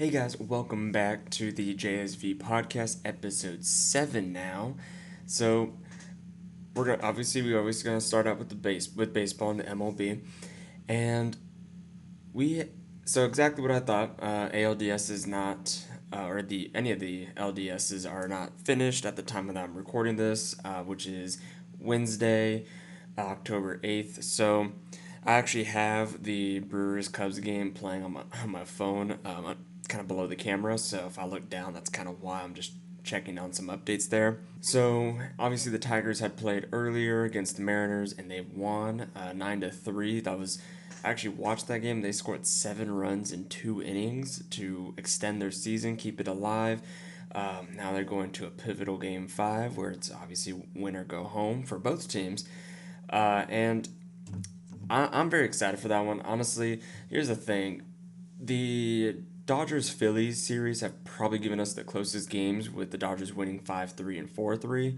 Hey guys, welcome back to the JSV Podcast, episode 7 now. So, we're always gonna start out with baseball and the MLB. And we so exactly what I thought. ALDS is not or the any of the LDSs are not finished at the time that I'm recording this, which is Wednesday, October 8th. So, I actually have the Brewers Cubs game playing on my phone, kind of below the camera. So if I look down, that's kind of why I'm just checking on some updates there. So obviously the Tigers had played earlier against the Mariners and they won 9-3. I actually watched that game. They scored 7 runs in 2 innings to extend their season, keep it alive. Now they're going to a pivotal game 5 where it's obviously win or go home for both teams. And I'm very excited for that one. Honestly, here's the thing. The Dodgers-Phillies series have probably given us the closest games, with the Dodgers winning 5-3 and 4-3.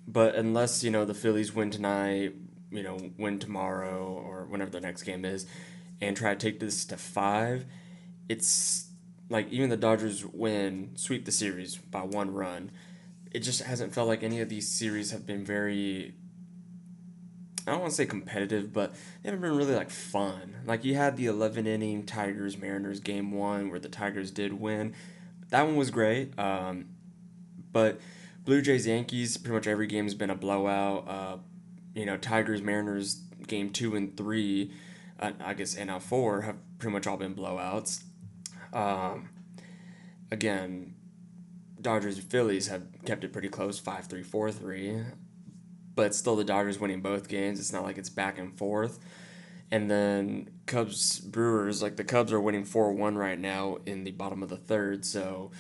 But unless, the Phillies win tonight, win tomorrow or whenever the next game is, and try to take this to 5, it's like even the Dodgers sweep the series by 1 run. It just hasn't felt like any of these series have been very, I don't want to say competitive, but they haven't been really fun. Like you had the 11 inning Tigers Mariners game 1 where the Tigers did win. That one was great. But Blue Jays Yankees, pretty much every game's been a blowout. Tigers Mariners game 2 and 3, I guess, and now 4 have pretty much all been blowouts. Again, Dodgers and Phillies have kept it pretty close, 5-3, 4-3. But still the Dodgers winning both games. It's not like it's back and forth. And then Cubs Brewers, the Cubs are winning 4-1 right now in the bottom of the 3rd. So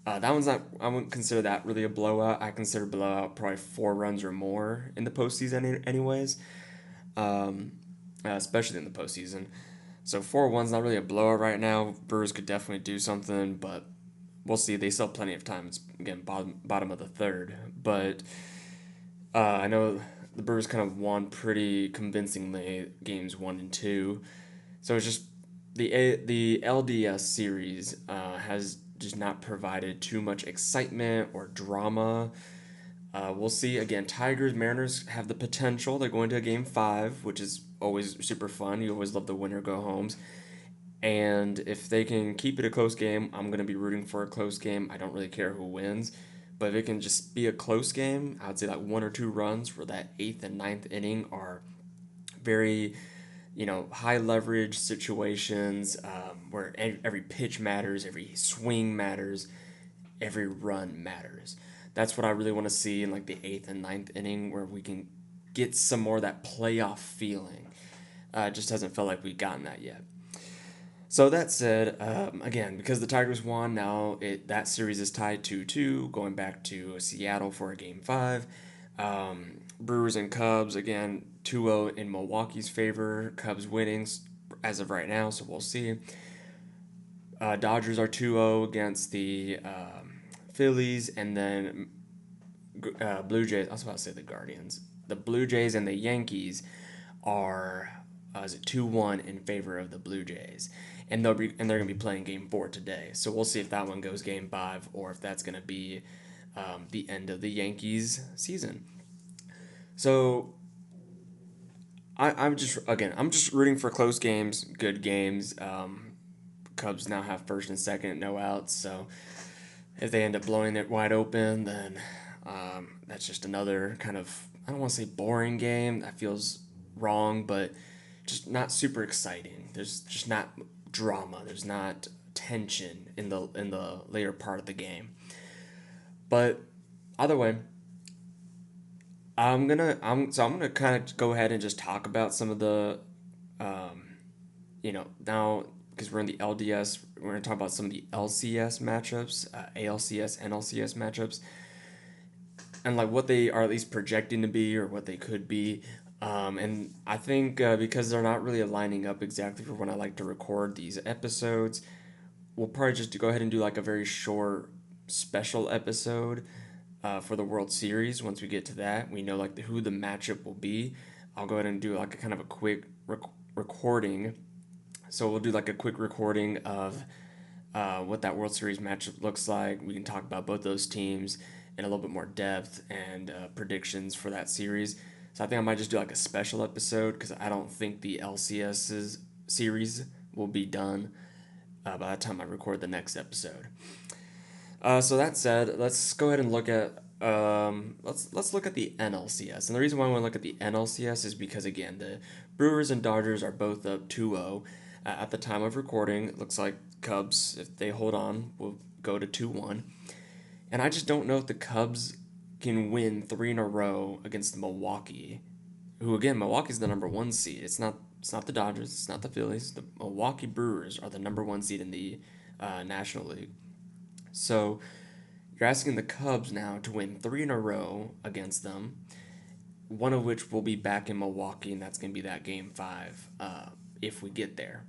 that one's not, I wouldn't consider that really a blowout. I consider blowout probably 4 runs or more in the postseason anyways, especially in the postseason. So 4-1's not really a blowout right now. Brewers could definitely do something, but we'll see. They still have plenty of time. It's, again, bottom of the 3rd. But I know the Brewers kind of won pretty convincingly games 1 and 2. So it's just the LDS series has just not provided too much excitement or drama. We'll see. Again, Tigers, Mariners have the potential. They're going to a game 5, which is always super fun. You always love the winner go homes. And if they can keep it a close game, I'm going to be rooting for a close game. I don't really care who wins. But if it can just be a close game, I would say 1 or 2 runs for that 8th and 9th inning are very, high leverage situations where every pitch matters, every swing matters, every run matters. That's what I really want to see in the 8th and 9th inning, where we can get some more of that playoff feeling. It just hasn't felt like we've gotten that yet. So that said, again, because the Tigers won, now that series is tied 2-2, going back to Seattle for a game 5. Brewers and Cubs, again, 2-0 in Milwaukee's favor. Cubs winning as of right now, so we'll see. Dodgers are 2-0 against the Phillies, and then Blue Jays, I was about to say the Guardians. The Blue Jays and the Yankees are 2-1 in favor of the Blue Jays, and they're going to be playing Game 4 today. So we'll see if that one goes Game 5 or if that's going to be the end of the Yankees season. So I'm just rooting for close games, good games. Cubs now have first and second, no outs. So if they end up blowing it wide open, then that's just another kind of, I don't want to say boring game. That feels wrong, but just not super exciting. There's just not drama. There's not tension in the later part of the game. But either way, I'm gonna kind of go ahead and just talk about some of the, now because we're in the LDS, we're gonna talk about some of the LCS matchups, ALCS, NLCS matchups, and what they are at least projecting to be or what they could be. And I think because they're not really aligning up exactly for when I like to record these episodes, we'll probably just go ahead and do a very short special episode for the World Series. Once we get to that, we know who the matchup will be. I'll go ahead and do a kind of a quick recording So we'll do like a quick recording of what that World Series matchup looks like. We can talk about both those teams in a little bit more depth and predictions for that series. So I think I might just do like a special episode because I don't think the LCS's series will be done by the time I record the next episode. So that said, let's go ahead and look at let's look at the NLCS. And the reason why I want to look at the NLCS is because again, the Brewers and Dodgers are both up 2-0 at the time of recording. It looks like Cubs, if they hold on, will go to 2-1. And I just don't know if the Cubs can win 3 in a row against Milwaukee, who again, Milwaukee's the number 1 seed. It's not the Dodgers, it's not the Phillies. The Milwaukee Brewers are the number 1 seed in the National League. So you're asking the Cubs now to win 3 in a row against them, one of which will be back in Milwaukee, and that's going to be that Game 5 if we get there.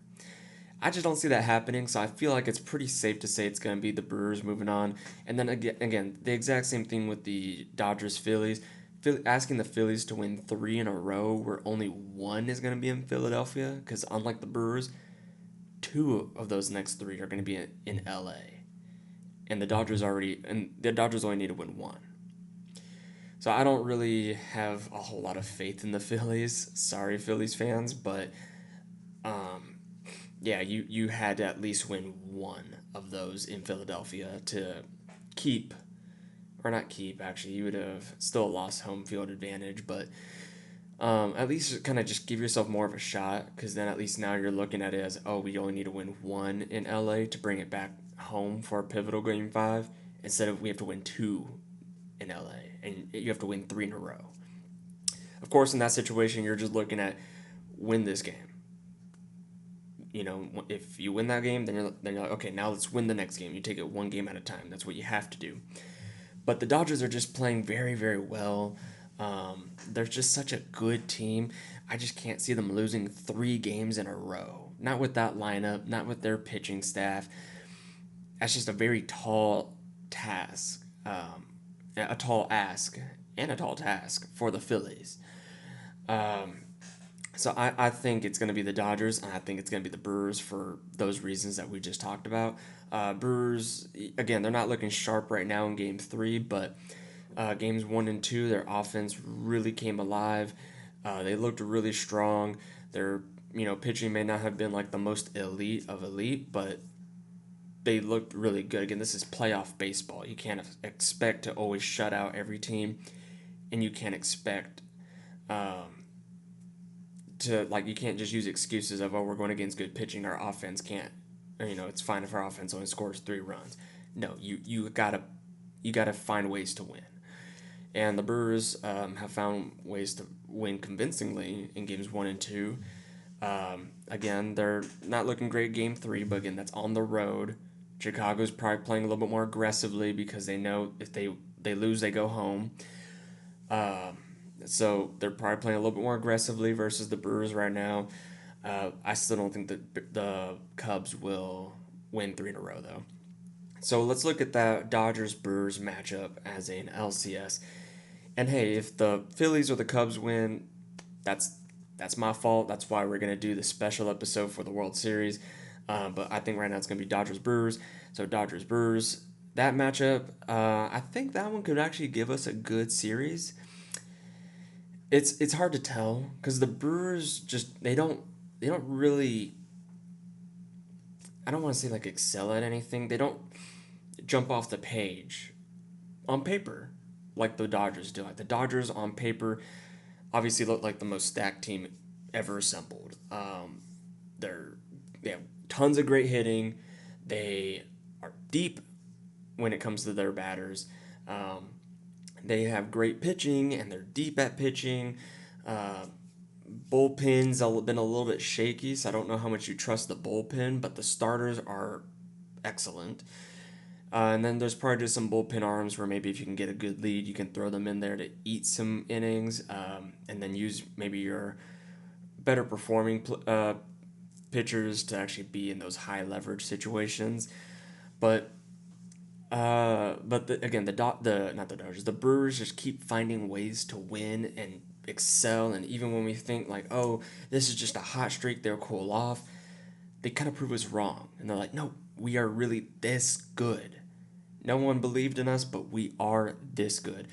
I just don't see that happening, so I feel like it's pretty safe to say it's going to be the Brewers moving on. And then again, the exact same thing with the Dodgers-Phillies. Asking the Phillies to win 3 in a row where only 1 is going to be in Philadelphia, because unlike the Brewers, 2 of those next 3 are going to be in LA. And the Dodgers only need to win 1. So I don't really have a whole lot of faith in the Phillies. Sorry, Phillies fans, but yeah, you had to at least win 1 of those in Philadelphia to keep, or not keep, actually, you would have still lost home field advantage, but at least kind of just give yourself more of a shot, because then at least now you're looking at it as, oh, we only need to win 1 in LA to bring it back home for a pivotal Game 5, instead of we have to win 2 in LA, and you have to win 3 in a row. Of course, in that situation, you're just looking at win this game. You know, if you win that game, then you're like, okay, now let's win the next game. You take it 1 game at a time. That's what you have to do. But the Dodgers are just playing very, very well. They're just such a good team. I just can't see them losing 3 games in a row. Not with that lineup, not with their pitching staff. That's just a very tall task, a tall ask, and a tall task for the Phillies. So I think it's going to be the Dodgers, and I think it's going to be the Brewers for those reasons that we just talked about. Brewers, again, they're not looking sharp right now in Game 3, but Games 1 and 2, their offense really came alive. They looked really strong. Their pitching may not have been like the most elite of elite, but they looked really good. Again, this is playoff baseball. You can't expect to always shut out every team, and you can't expect you can't just use excuses of, oh, we're going against good pitching, our offense can't, it's fine if our offense only scores 3 runs. No, you gotta find ways to win. And the Brewers have found ways to win convincingly in Games 1 and 2. Again, they're not looking great Game 3, but again, that's on the road. Chicago's probably playing a little bit more aggressively because they know if they lose, they go home. So they're probably playing a little bit more aggressively versus the Brewers right now. I still don't think that the Cubs will win 3 in a row, though. So let's look at that Dodgers-Brewers matchup as an LCS. And hey, if the Phillies or the Cubs win, that's my fault. That's why we're going to do the special episode for the World Series. But I think right now it's going to be Dodgers-Brewers. So Dodgers-Brewers, that matchup, I think that one could actually give us a good series. It's hard to tell because the Brewers just they don't really, I don't want to say like excel at anything. They don't jump off the page on paper like the Dodgers do. Like the Dodgers on paper obviously look like the most stacked team ever assembled. They have tons of great hitting. They are deep when it comes to their batters. They have great pitching, and they're deep at pitching. Bullpen's been a little bit shaky, so I don't know how much you trust the bullpen, but the starters are excellent. And then there's probably just some bullpen arms where maybe if you can get a good lead, you can throw them in there to eat some innings, and then use maybe your better performing pitchers to actually be in those high leverage situations. But the Brewers just keep finding ways to win and excel, and even when we think like, oh, this is just a hot streak, they'll cool off, they kind of prove us wrong. And they're like, no, we are really this good. No one believed in us, but we are this good.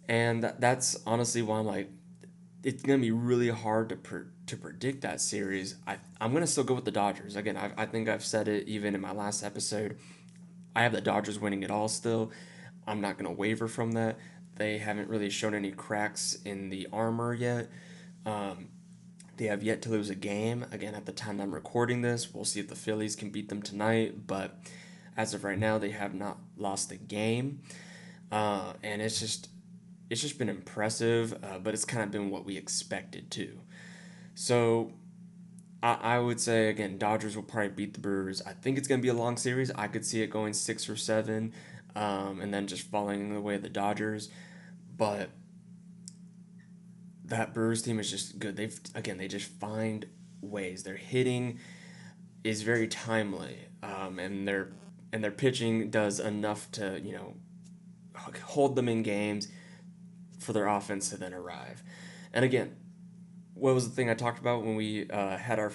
And that's honestly why I'm like, it's going to be really hard to predict that series. I'm going to still go with the Dodgers. Again, I think I've said it even in my last episode. I have the Dodgers winning it all still. I'm not going to waver from that. They haven't really shown any cracks in the armor yet. They have yet to lose a game. Again, at the time I'm recording this, we'll see if the Phillies can beat them tonight. But as of right now, they have not lost a game. And it's just been impressive, but it's kind of been what we expected too. So I would say, again, Dodgers will probably beat the Brewers. I think it's going to be a long series. I could see it going 6 or 7, and then just falling the way of the Dodgers. But that Brewers team is just good. They just find ways. Their hitting is very timely, and their pitching does enough to hold them in games for their offense to then arrive. And again, what was the thing I talked about when we had our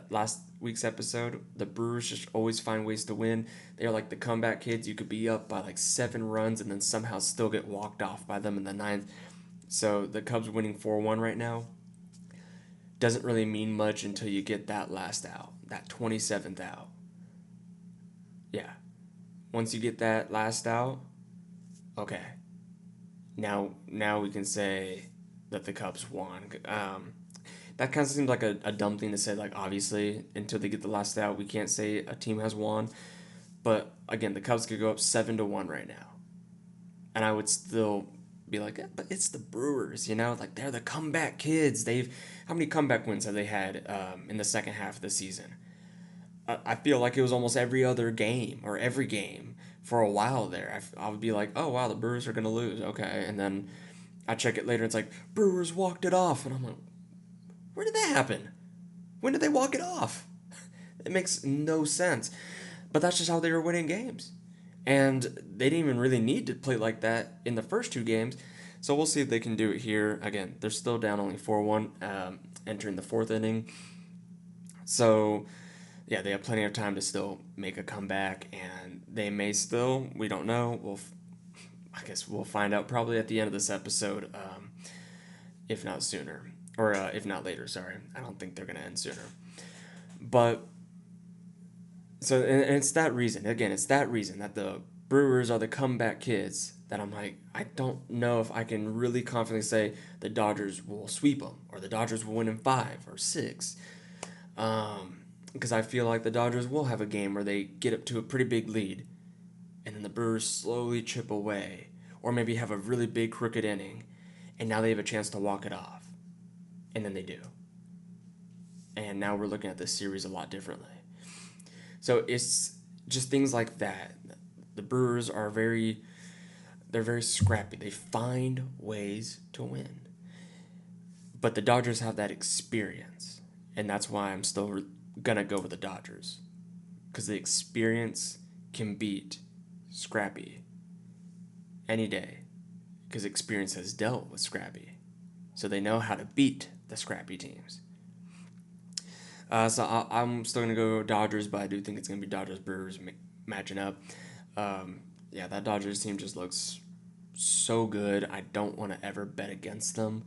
last week's episode? The Brewers just always find ways to win. They're like the comeback kids. You could be up by like 7 runs and then somehow still get walked off by them in the 9th. So the Cubs winning 4-1 right now doesn't really mean much until you get that last out, that 27th out. Yeah. Once you get that last out, okay. Now we can say that the Cubs won. That kind of seems like a dumb thing to say. Like, obviously, until they get the last out, we can't say a team has won. But again, the Cubs could go up 7-1 right now, and I would still be like, but it's the Brewers, like they're the comeback kids. How many comeback wins have they had in the second half of the season? I feel like it was almost every other game or every game for a while there. I would be like, oh wow, the Brewers are gonna lose, okay, and then I check it later. It's like Brewers walked it off, and I'm like, where did that happen? When did they walk it off? It makes no sense. But that's just how they were winning games. And they didn't even really need to play like that in the first 2 games. So we'll see if they can do it here. Again, they're still down only 4-1 entering the 4th inning. So, yeah, they have plenty of time to still make a comeback. And they may still, we don't know. I guess we'll find out probably at the end of this episode, if not sooner. Or if not later, sorry. I don't think they're going to end sooner. But so, and it's that reason. Again, it's that reason that the Brewers are the comeback kids that I'm like, I don't know if I can really confidently say the Dodgers will sweep them or the Dodgers will win in 5 or 6. Because I feel like the Dodgers will have a game where they get up to a pretty big lead and then the Brewers slowly chip away or maybe have a really big crooked inning and now they have a chance to walk it off. And then they do. And now we're looking at this series a lot differently. So it's just things like that. The Brewers are very scrappy. They find ways to win. But the Dodgers have that experience. And that's why I'm still going to go with the Dodgers. Because the experience can beat scrappy any day. Because experience has dealt with scrappy. So they know how to beat the scrappy teams. So I'm still going to go Dodgers, but I do think it's going to be Dodgers-Brewers matching up. Yeah, that Dodgers team just looks so good. I don't want to ever bet against them.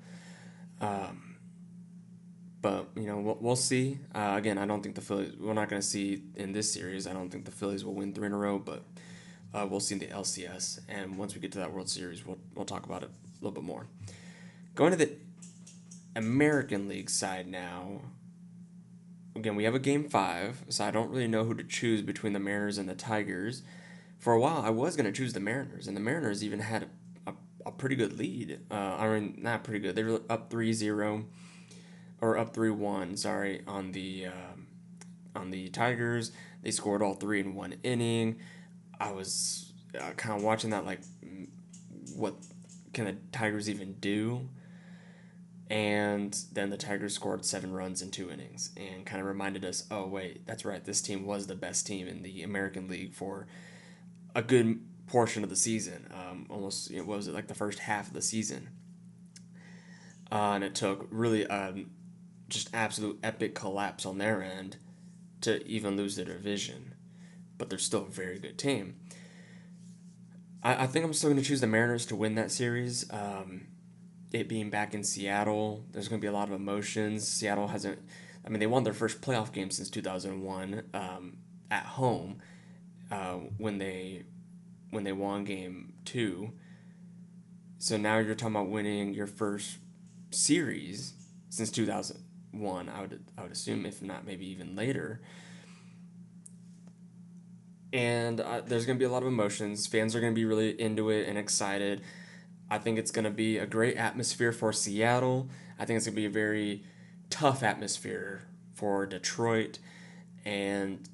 But, we'll see. Again, I don't think the Phillies, we're not going to see in this series, I don't think the Phillies will win 3 in a row, but we'll see in the LCS. And once we get to that World Series, we'll talk about it a little bit more. Going to the American League side now. Again, we have a Game 5, so I don't really know who to choose between the Mariners and the Tigers. For a while, I was going to choose the Mariners, and the Mariners even had a pretty good lead. Not pretty good. They were up 3-0, or up 3-1, sorry, on the Tigers. They scored all 3 in 1 inning. I was kind of watching that, like, what can the Tigers even do? And then the Tigers scored 7 runs in 2 innings and kind of reminded us, oh, wait, that's right, this team was the best team in the American League for a good portion of the season. Almost, what was it, like the first half of the season. And it took really just absolute epic collapse on their end to even lose the division, but they're still a very good team. I think I'm still going to choose the Mariners to win that series. It being back in Seattle, there's going to be a lot of emotions. Seattle hasn't, I mean, they won their first playoff game since 2001 at home when they won Game 2. So now you're talking about winning your first series since 2001. I would assume, if not maybe even later. And there's going to be a lot of emotions. Fans are going to be really into it and excited. I think it's going to be a great atmosphere for Seattle. I think it's going to be a very tough atmosphere for Detroit. And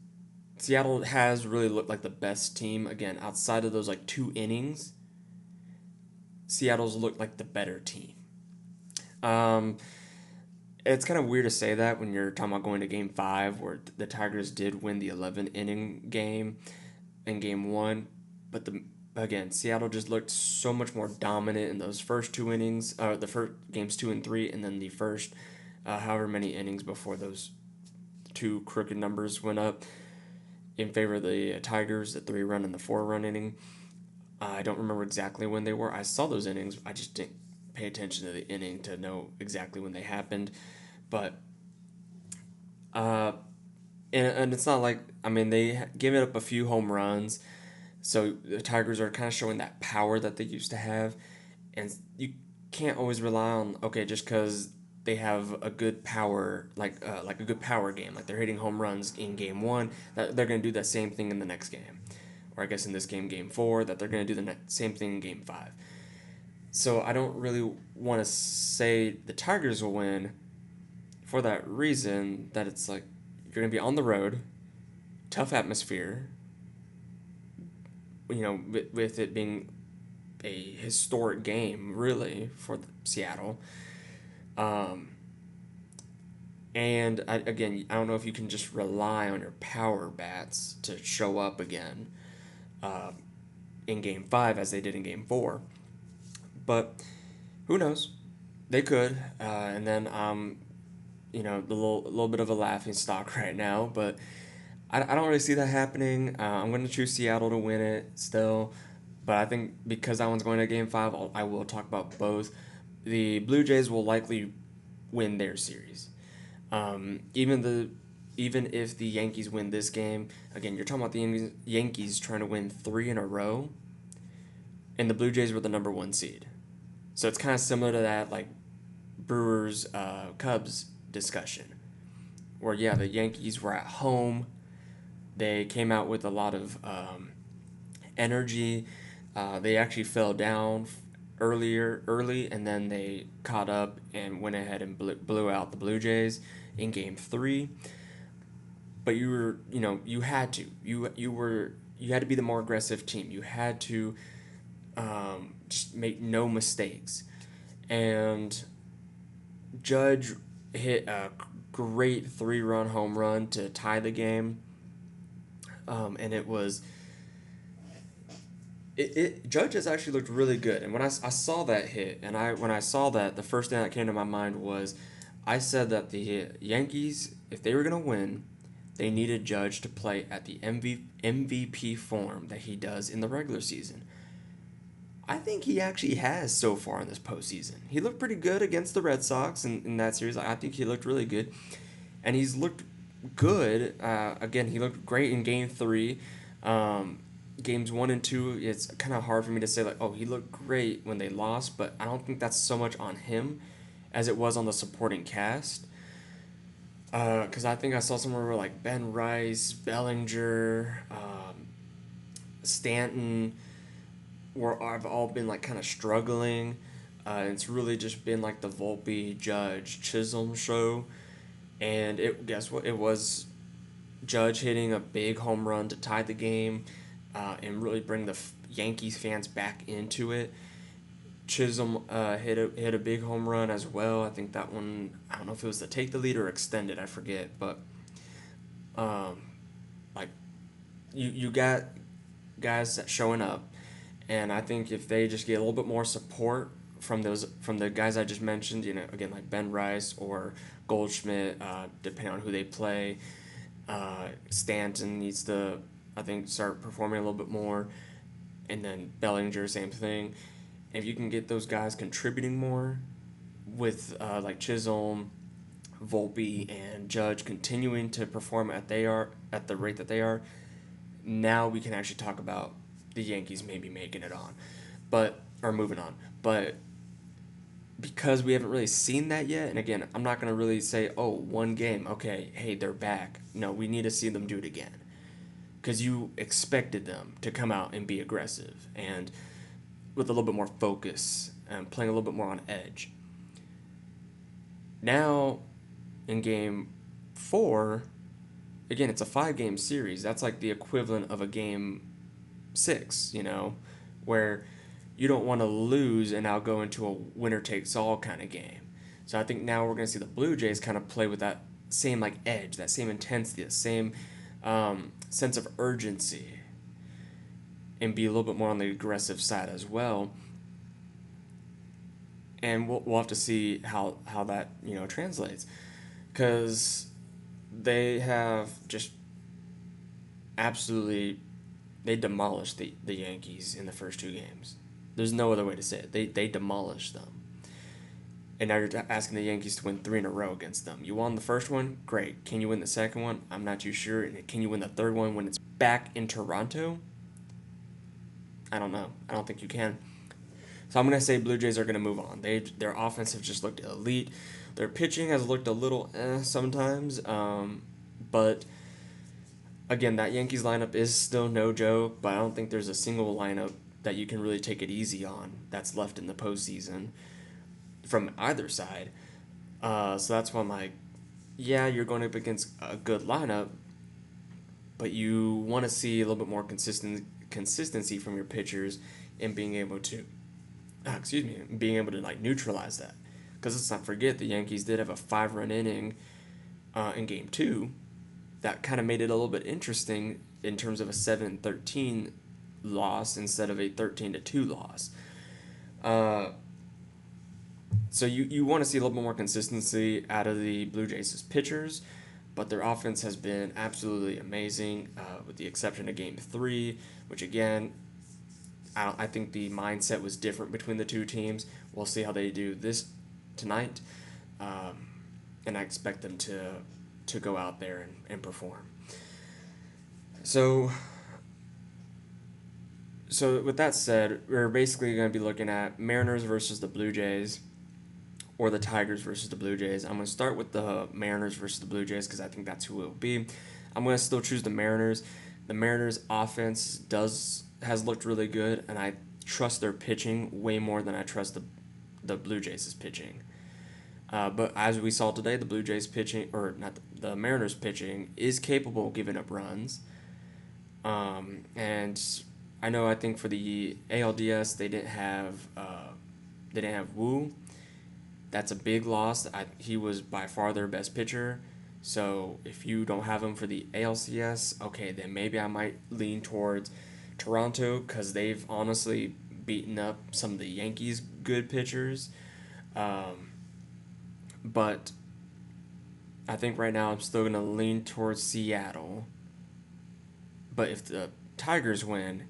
Seattle has really looked like the best team. Again, outside of those like 2 innings, Seattle's looked like the better team. It's kind of weird to say that when you're talking about going to Game 5, where the Tigers did win the 11-inning game in Game 1. But again, Seattle just looked so much more dominant in those first 2 innings, the first Games 2 and 3, and then the first however many innings before those 2 crooked numbers went up in favor of the Tigers, the 3-run and the 4-run inning. I don't remember exactly when they were. I saw those innings. I just didn't pay attention to the inning to know exactly when they happened. But and it's not like, I mean, they gave it up a few home runs, so the Tigers are kind of showing that power that they used to have, and you can't always rely on, okay, just because they have a good power, like a good power game, like they're hitting home runs in Game 1, that they're going to do that same thing in the next game, or I guess in this game, Game 4, that they're going to do the same thing in Game 5. So I don't really want to say the Tigers will win for that reason, that it's like you're going to be on the road, tough atmosphere, with it being a historic game, really, for Seattle. And again, I don't know if you can just rely on your power bats to show up again in Game 5 as they did in Game 4. But who knows? They could. And then the little bit of a laughing stock right now, but I don't really see that happening. I'm going to choose Seattle to win it still, but I think because that one's going to Game 5, I will talk about both. The Blue Jays will likely win their series. Even if the Yankees win this game, again, you're talking about the Yankees trying to win 3 in a row, and the Blue Jays were the number 1 seed. So it's kind of similar to that, like, Brewers Cubs discussion, where the Yankees were at home. They came out with a lot of energy. They actually fell down early, and then they caught up and went ahead and blew out the Blue Jays in Game 3. But you had to be the more aggressive team. You had to just make no mistakes. And Judge hit a great 3-run home run to tie the game. And it was... Judge has actually looked really good. And when I saw that hit, and when I saw that, the first thing that came to my mind was, I said that the Yankees, if they were going to win, they needed Judge to play at the MVP form that he does in the regular season. I think he actually has so far in this postseason. He looked pretty good against the Red Sox in that series. I think he looked really good. And he's looked good. Again, he looked great in Game 3. Games 1 and 2, it's kind of hard for me to say, like, oh, he looked great when they lost, but I don't think that's so much on him as it was on the supporting cast. Because I think I saw somewhere where, like, Ben Rice, Bellinger, Stanton have all been, like, kind of struggling. It's really just been, like, the Volpe, Judge, Chisholm show. And guess what? It was Judge hitting a big home run to tie the game and really bring the Yankees fans back into it. Chisholm hit a big home run as well. I think that one, I don't know if it was to take the lead or extend it, I forget. But you got guys showing up, and I think if they just get a little bit more support from the guys I just mentioned, again, like Ben Rice or Goldschmidt, depending on who they play, Stanton needs to, I think, start performing a little bit more. And then Bellinger, same thing. If you can get those guys contributing more with like Chisholm, Volpe, and Judge continuing to perform at the rate that they are, now we can actually talk about the Yankees maybe making it on, or moving on. But because we haven't really seen that yet, and again, I'm not gonna really say, oh, one game, okay, hey, they're back. No, we need to see them do it again, because you expected them to come out and be aggressive and with a little bit more focus and playing a little bit more on edge. Now, in game 4, again, it's a 5-game series. That's like the equivalent of a game 6, where you don't want to lose and now go into a winner-takes-all kind of game. So I think now we're going to see the Blue Jays kind of play with that same like edge, that same intensity, that same sense of urgency, and be a little bit more on the aggressive side as well. And we'll have to see how that translates, because they have just absolutely demolished the Yankees in the first 2 games. There's no other way to say it. They demolished them. And now you're asking the Yankees to win 3 in a row against them. You won the first one? Great. Can you win the second one? I'm not too sure. And can you win the third one when it's back in Toronto? I don't know. I don't think you can. So I'm going to say Blue Jays are going to move on. Their offense have just looked elite. Their pitching has looked a little sometimes. But again, that Yankees lineup is still no joke. But I don't think there's a single lineup that you can really take it easy on that's left in the postseason from either side. So that's why I'm like, yeah, you're going up against a good lineup, but you want to see a little bit more consistency from your pitchers in being able to, like neutralize that. Because let's not forget, the Yankees did have a 5-run inning in Game 2 that kind of made it a little bit interesting in terms of a 7-13 loss instead of a 13-2 loss. So you want to see a little bit more consistency out of the Blue Jays' pitchers, but their offense has been absolutely amazing, with the exception of Game 3, which again, I think the mindset was different between the two teams. We'll see how they do this tonight, and I expect them to go out there and perform. So with that said, we're basically going to be looking at Mariners versus the Blue Jays, or the Tigers versus the Blue Jays. I'm going to start with the Mariners versus the Blue Jays because I think that's who it will be. I'm going to still choose the Mariners. The Mariners' offense has looked really good, and I trust their pitching way more than I trust the Blue Jays' pitching. But as we saw today, the Blue Jays pitching, or not the Mariners pitching, is capable of giving up runs. And I think for the ALDS they didn't have Wu. That's a big loss. He was by far their best pitcher. So if you don't have him for the ALCS, okay, then maybe I might lean towards Toronto, because they've honestly beaten up some of the Yankees' good pitchers. But I think right now I'm still going to lean towards Seattle. But if the Tigers win,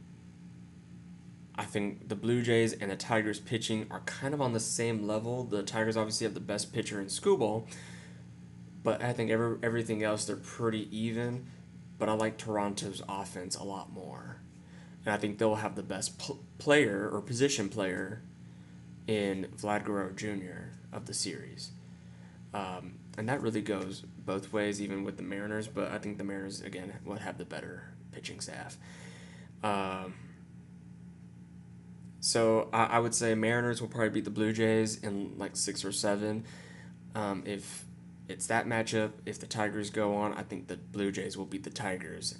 I think the Blue Jays and the Tigers pitching are kind of on the same level. The Tigers obviously have the best pitcher in Skubal, but I think everything else, they're pretty even. But I like Toronto's offense a lot more. And I think they'll have the best player or position player in Vlad Guerrero Jr. of the series. And that really goes both ways, even with the Mariners. But I think the Mariners, again, will have the better pitching staff. So I would say Mariners will probably beat the Blue Jays in like 6 or 7. If it's that matchup, if the Tigers go on, I think the Blue Jays will beat the Tigers.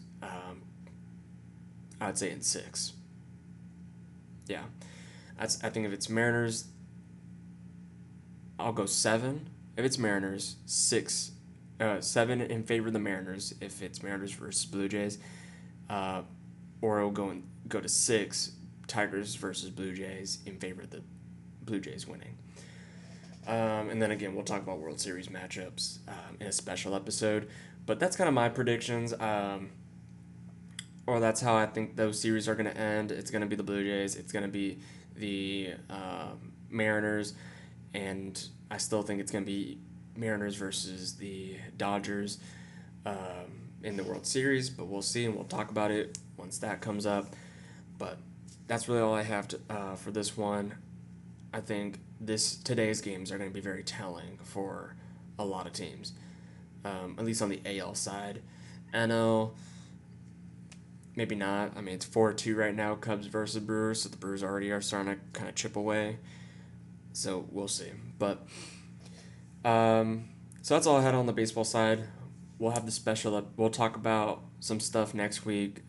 I'd say in 6. Yeah. I think if it's Mariners, I'll go 7. If it's Mariners, 6. 7 in favor of the Mariners if it's Mariners versus Blue Jays. Or it'll go to 6. Tigers versus Blue Jays in favor of the Blue Jays winning. And then again, we'll talk about World Series matchups in a special episode. But that's kind of my predictions. Or that's how I think those series are going to end. It's going to be the Blue Jays. It's going to be the Mariners. And I still think it's going to be Mariners versus the Dodgers in the World Series. But we'll see, and we'll talk about it once that comes up. But that's really all I have for this one. I think today's games are going to be very telling for a lot of teams, at least on the AL side. NL, maybe not. I mean, it's 4-2 right now, Cubs versus Brewers, so the Brewers already are starting to kind of chip away. So we'll see. But so that's all I had on the baseball side. We'll have the special. We'll talk about some stuff next week,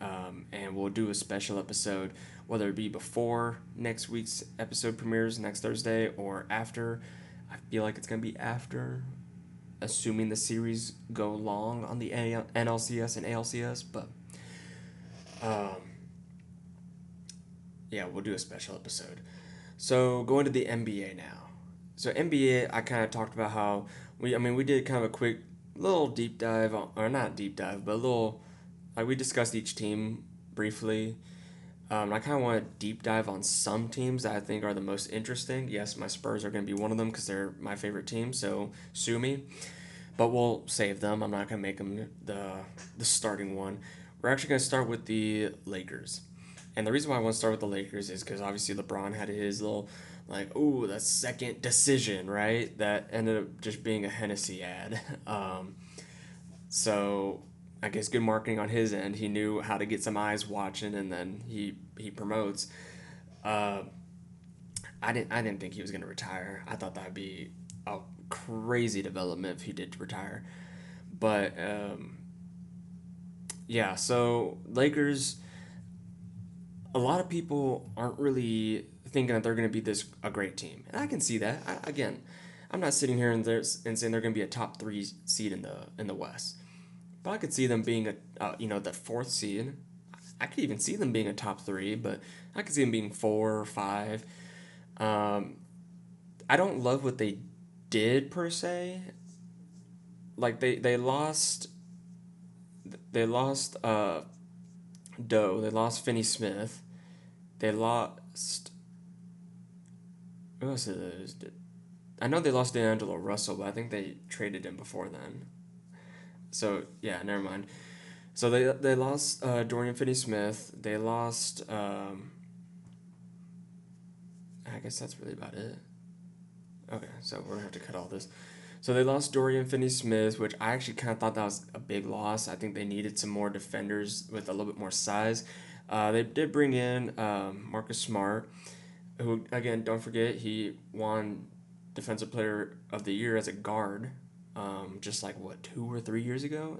and we'll do a special episode, whether it be before next week's episode premieres next Thursday or after. I feel like it's gonna be after, assuming the series go long on the NLCS and ALCS. But yeah, we'll do a special episode. So going to the NBA now. So NBA, I kind of talked about how we did kind of a quick little deep dive, or not deep dive, but a little, like we discussed each team briefly. I kind of want to deep dive on some teams that I think are the most interesting. Yes, my Spurs are going to be one of them because they're my favorite team, so sue me. But we'll save them. I'm not going to make them the starting one. We're actually going to start with the Lakers. And the reason why I want to start with the Lakers is because obviously LeBron had his little, the second decision, right? That ended up just being a Hennessy ad. So I guess good marketing on his end. He knew how to get some eyes watching, and then he promotes. I didn't think he was going to retire. I thought that'd be a crazy development if he did retire. But yeah, so Lakers, a lot of people aren't really thinking that they're going to be a great team, and I can see that. I'm not sitting here and saying they're going to be a top 3 seed in the West, but I could see them being the 4th seed. I could even see them being a top 3, but I could see them being 4 or 5. I don't love what they did per se. Like they lost Doe. They lost Finney Smith. They lost. Who else is it? I know they lost D'Angelo Russell, but I think they traded him before then. So yeah, never mind. So they lost Dorian Finney-Smith. They lost. I guess that's really about it. Okay, so we're gonna have to cut all this. So they lost Dorian Finney-Smith, which I actually kind of thought that was a big loss. I think they needed some more defenders with a little bit more size. They did bring in Marcus Smart, who, again, don't forget, he won Defensive Player of the Year as a guard, just 2 or 3 years ago?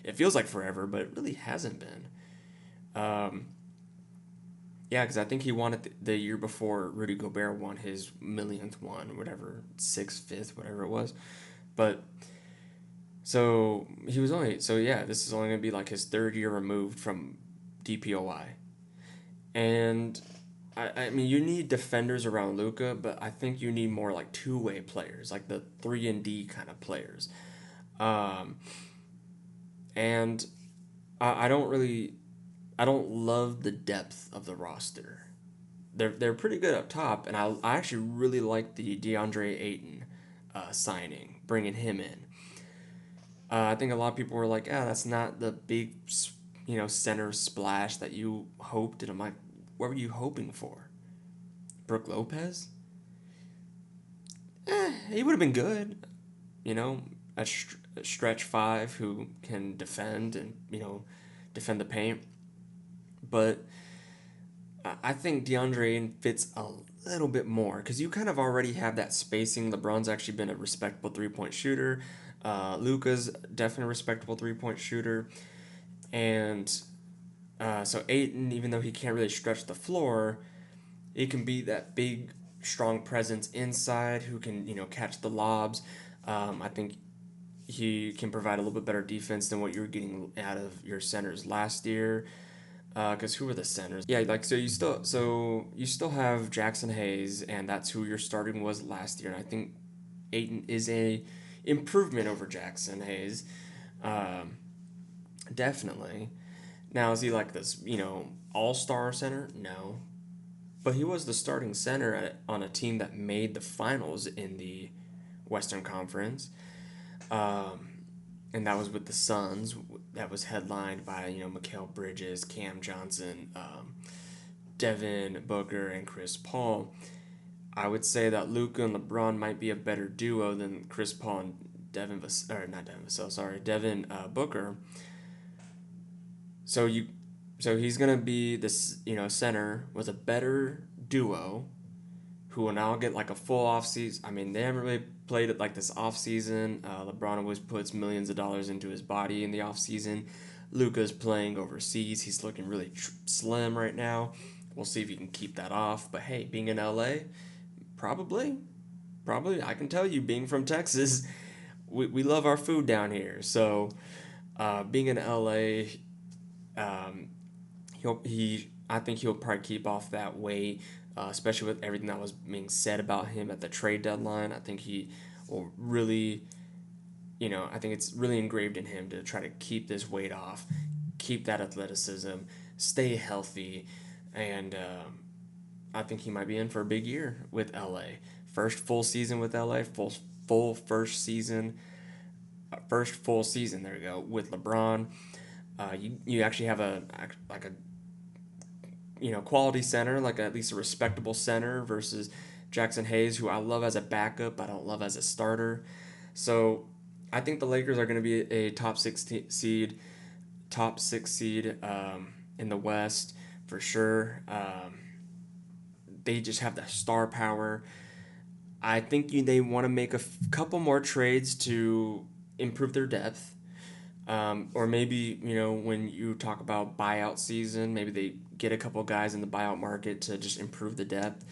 It feels like forever, but it really hasn't been. Yeah, because I think he won it the year before Rudy Gobert won his millionth one, whatever, 6th, 5th, whatever it was. But, so, this is only going to be his 3rd year removed from DPOY. And, I mean, you need defenders around Luka, but I think you need more two-way players, the 3-and-D kind of players. And I don't love the depth of the roster. They're pretty good up top, and I actually really like the DeAndre Ayton signing, bringing him in. I think a lot of people were like, that's not the big, center splash that you hoped. And I'm like, what were you hoping for? Brook Lopez? He would have been good. A stretch 5 who can defend and, defend the paint. But I think DeAndre Ayton fits a little bit more because you kind of already have that spacing. LeBron's actually been a respectable 3-point shooter. Luka's definitely a respectable 3-point shooter. And so Ayton, even though he can't really stretch the floor, he can be that big, strong presence inside who can, catch the lobs. I think he can provide a little bit better defense than what you were getting out of your centers last year. Because who are the centers? Yeah, you still have Jackson Hayes, and that's who your starting was last year. And I think Ayton is a improvement over Jackson Hayes. Um, Definitely. Now, is he like this, all-star center? No. But he was the starting center on a team that made the finals in the Western Conference. Um, and that was with the Suns. That was headlined by, Mikal Bridges, Cam Johnson, Devin Booker, and Chris Paul. I would say that Luka and LeBron might be a better duo than Chris Paul and Devin Booker. So he's gonna be this center with a better duo who will now get like a full off season. I mean, they haven't really played it like this off season. LeBron always puts millions of dollars into his body in the off season. Luka's playing overseas. He's looking really slim right now. We'll see if he can keep that off. But hey, being in LA, probably, I can tell you, being from Texas, we love our food down here. So being in LA, um, I think he'll probably keep off that weight, especially with everything that was being said about him at the trade deadline. I think he will really, I think it's really engraved in him to try to keep this weight off, keep that athleticism, stay healthy, and I think he might be in for a big year with LA. First full season with LA, first full season. There you go, with LeBron. You actually have a quality center, like at least a respectable center versus Jackson Hayes, who I love as a backup, I don't love as a starter. So I think the Lakers are going to be a top six seed in the West for sure. They just have the star power. I think they want to make a couple more trades to improve their depth. Or maybe, when you talk about buyout season, maybe they get a couple guys in the buyout market to just improve the depth.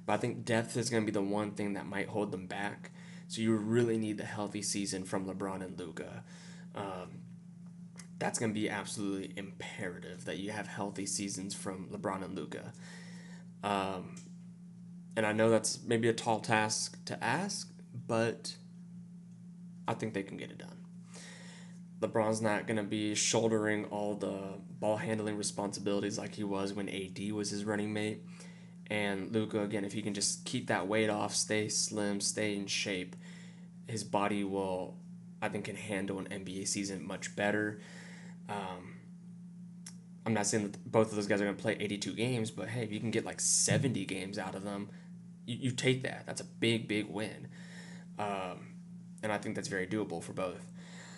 But I think depth is going to be the one thing that might hold them back. So you really need the healthy season from LeBron and Luka. That's going to be absolutely imperative that you have healthy seasons from LeBron and Luka. And I know that's maybe a tall task to ask, but I think they can get it done. LeBron's not going to be shouldering all the ball handling responsibilities like he was when AD was his running mate. And Luka, again, if he can just keep that weight off, stay slim, stay in shape, his body will, I think, can handle an NBA season much better. I'm not saying that both of those guys are going to play 82 games, but hey, if you can get like 70 games out of them, you take that. That's a big, big win. And I think that's very doable for both.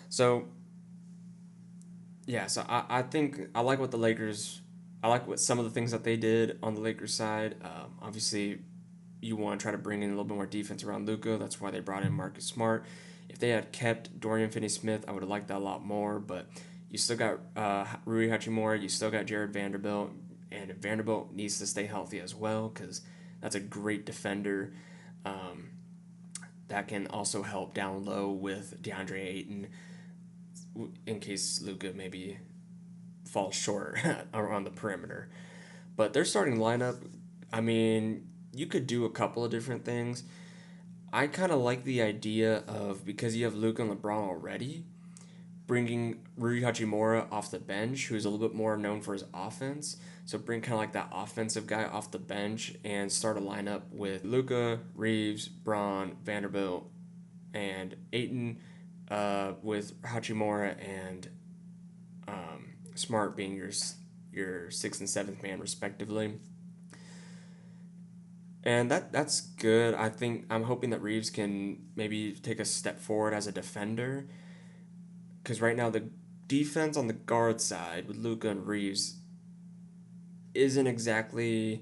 So, yeah, so I think I like what the Lakers, I like what some of the things that they did on the Lakers side. Obviously, you want to try to bring in a little bit more defense around Luka. That's why they brought in Marcus Smart. If they had kept Dorian Finney-Smith, I would have liked that a lot more. But you still got Rui Hachimura. You still got Jared Vanderbilt. And Vanderbilt needs to stay healthy as well because that's a great defender. That can also help down low with DeAndre Ayton in case Luka maybe falls short around the perimeter. But their starting lineup, I mean, you could do a couple of different things. I kind of like the idea of, because you have Luka and LeBron already, bringing Rui Hachimura off the bench, who's a little bit more known for his offense. So bring kind of like that offensive guy off the bench and start a lineup with Luka, Reeves, Braun, Vanderbilt, and Ayton, with Hachimura and Smart being your sixth and seventh man respectively. And that's good. I'm hoping that Reeves can maybe take a step forward as a defender, because right now the defense on the guard side with Luka and Reeves isn't exactly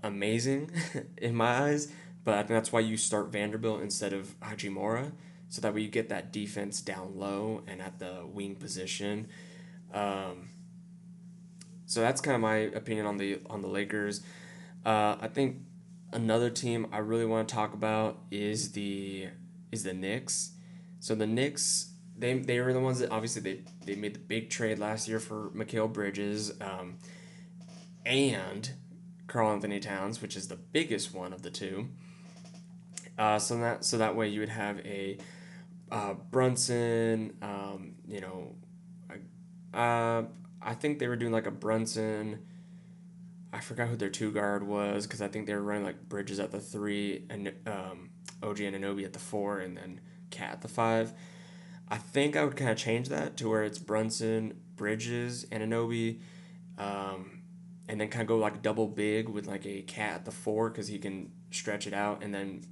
amazing in my eyes. But I think that's why you start Vanderbilt instead of Hachimura, so that way you get that defense down low and at the wing position. So that's kind of my opinion on the Lakers. I think another team I really want to talk about is the Knicks. So the Knicks, they were the ones that obviously they made the big trade last year for Mikal Bridges, and Karl Anthony Towns, which is the biggest one of the two. So that way you would have a Brunson, I think they were doing like a Brunson. I forgot who their two guard was because I think they were running like Bridges at the 3 and OG Anunoby at the 4 and then Cat at the 5. I think I would kind of change that to where it's Brunson, Bridges, Anunoby, and then kind of go like double big with like a Cat at the 4 because he can stretch it out, and then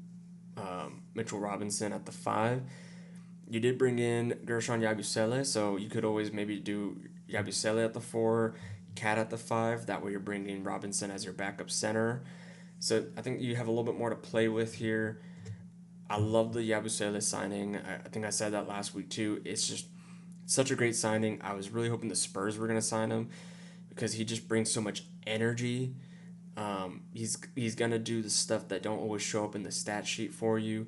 Mitchell Robinson at the 5. You did bring in Gershon Yabusele, so you could always maybe do Yabusele at the 4, Cat at the 5. That way you're bringing Robinson as your backup center. So I think you have a little bit more to play with here. I love the Yabusele signing. I think I said that last week too. It's just such a great signing. I was really hoping the Spurs were going to sign him because he just brings so much energy. He's going to do the stuff that don't always show up in the stat sheet for you.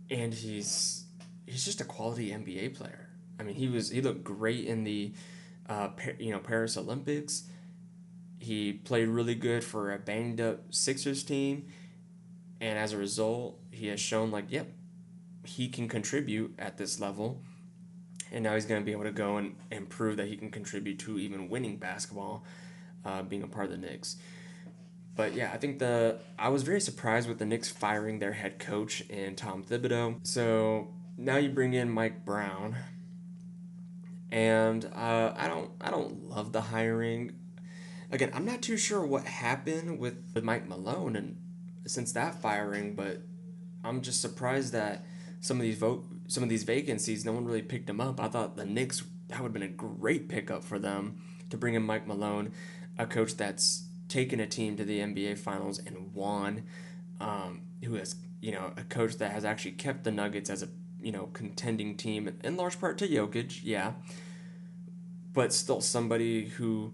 And he's just a quality NBA player. I mean, he looked great in the Paris Olympics. He played really good for a banged up Sixers team, and as a result, he has shown like, yep, he can contribute at this level, and now he's going to be able to go and prove that he can contribute to even winning basketball, being a part of the Knicks. But yeah, I think I was very surprised with the Knicks firing their head coach in Tom Thibodeau. So now you bring in Mike Brown, and I don't love the hiring. Again, I'm not too sure what happened with Mike Malone and since that firing, but I'm just surprised that some of these vacancies, no one really picked them up. I thought the Knicks, that would have been a great pickup for them to bring in Mike Malone, a coach that's taken a team to the NBA Finals and won, who has a coach that has actually kept the Nuggets as a contending team in large part to Jokic, yeah, but still somebody who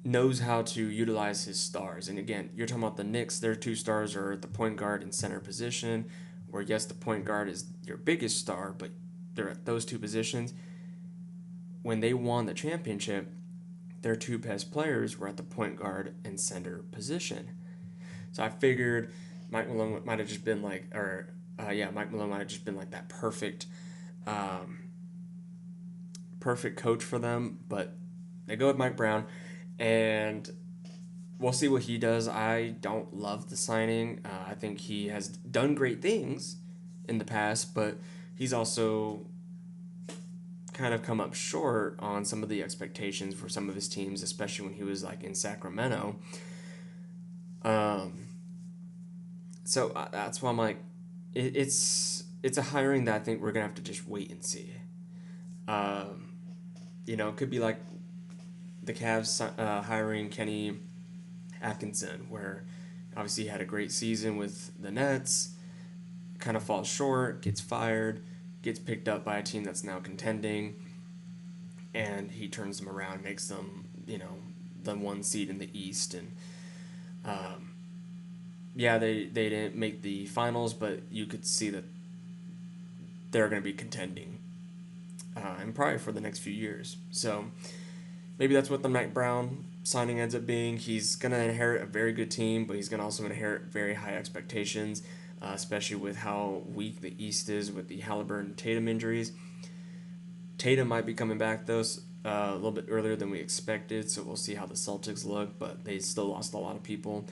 knows how to utilize his stars. And again, you're talking about the Knicks, their two stars are at the point guard and center position, where yes, the point guard is your biggest star, but they're at those two positions. When they won the championship, their two best players were at the point guard and center position. So I figured Mike Malone might have just been like, Mike Malone might have just been like that perfect coach for them, but they go with Mike Brown, and we'll see what he does. I don't love the signing. I think he has done great things in the past, but he's also kind of come up short on some of the expectations for some of his teams, especially when he was like in Sacramento. So that's why I'm like, it's a hiring that I think we're gonna have to just wait and see. It could be like the Cavs hiring Kenny Atkinson, where obviously he had a great season with the Nets, kind of falls short, gets fired, gets picked up by a team that's now contending, and he turns them around, makes them, the 1 seed in the East. And they didn't make the finals, but you could see that they're going to be contending, and probably for the next few years. So maybe that's what the Mike Brown signing ends up being. He's going to inherit a very good team, but he's going to also inherit very high expectations, especially with how weak the East is with the Halliburton Tatum injuries. Tatum might be coming back, though, a little bit earlier than we expected, so we'll see how the Celtics look, but they still lost a lot of people.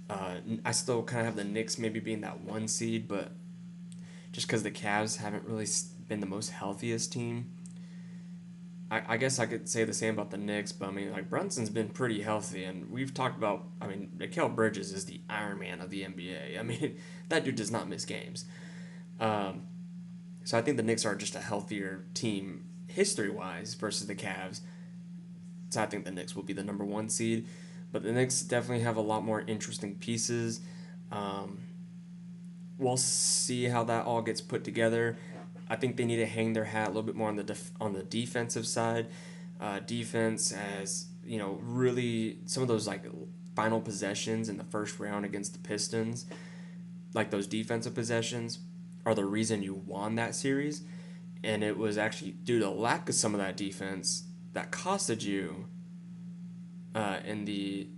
I still kind of have the Knicks maybe being that 1 seed, but just because the Cavs haven't really been the most healthiest team, I guess I could say the same about the Knicks, but I mean, like, Brunson's been pretty healthy, and we've talked about, I mean, Mikal Bridges is the Iron Man of the NBA. I mean, that dude does not miss games. So I think the Knicks are just a healthier team history-wise versus the Cavs. So I think the Knicks will be the number 1 seed. But the Knicks definitely have a lot more interesting pieces. We'll see how that all gets put together. I think they need to hang their hat a little bit more on the defensive side. Defense as, really some of those like final possessions in the first round against the Pistons, like those defensive possessions, are the reason you won that series. And it was actually due to lack of some of that defense that costed you in the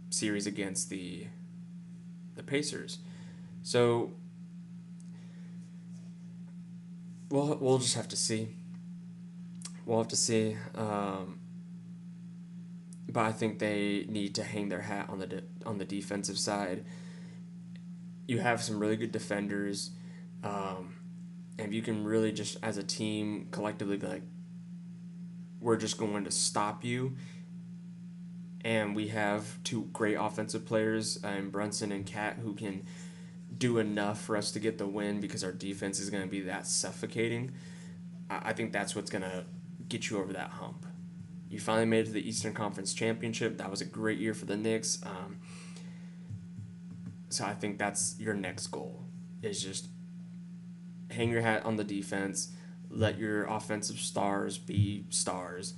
series against the Pacers. So we'll just have to see. We'll have to see. But I think they need to hang their hat on on the defensive side. You have some really good defenders, and if you can really just as a team collectively be like, we're just going to stop you. And we have two great offensive players, Brunson and Cat, who can do enough for us to get the win because our defense is going to be that suffocating. I think that's what's going to get you over that hump. You finally made it to the Eastern Conference Championship. That was a great year for the Knicks. So I think that's your next goal, is just hang your hat on the defense, let your offensive stars be stars,